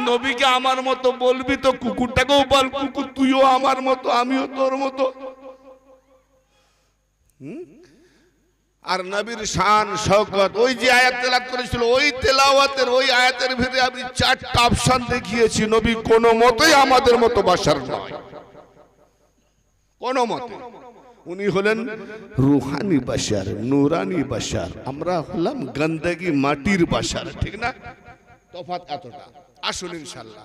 নবীকে আমার মতো বলবি তো কুকুরটাকেও বল, কুকুর তুইও আমার মতো, আমিও তোর মতো। আর নবীর শান শওকত, ওই যে আয়াত তেলাওয়াত করেছিল, ওই তেলাওয়াতের ওই আয়াতের ভিতরে আমি 4টা অপশন দেখিয়েছি। নবী কোনো মতেই আমাদের মতো বাশার নয়, কোনো মতে। উনি হলেন রুহানি বাশার, নূরানি বাশার, আমরা হলাম গন্দগি মাটির বাশার, ঠিক না? তফাৎ এতটা। আসুন ইনশাআল্লাহ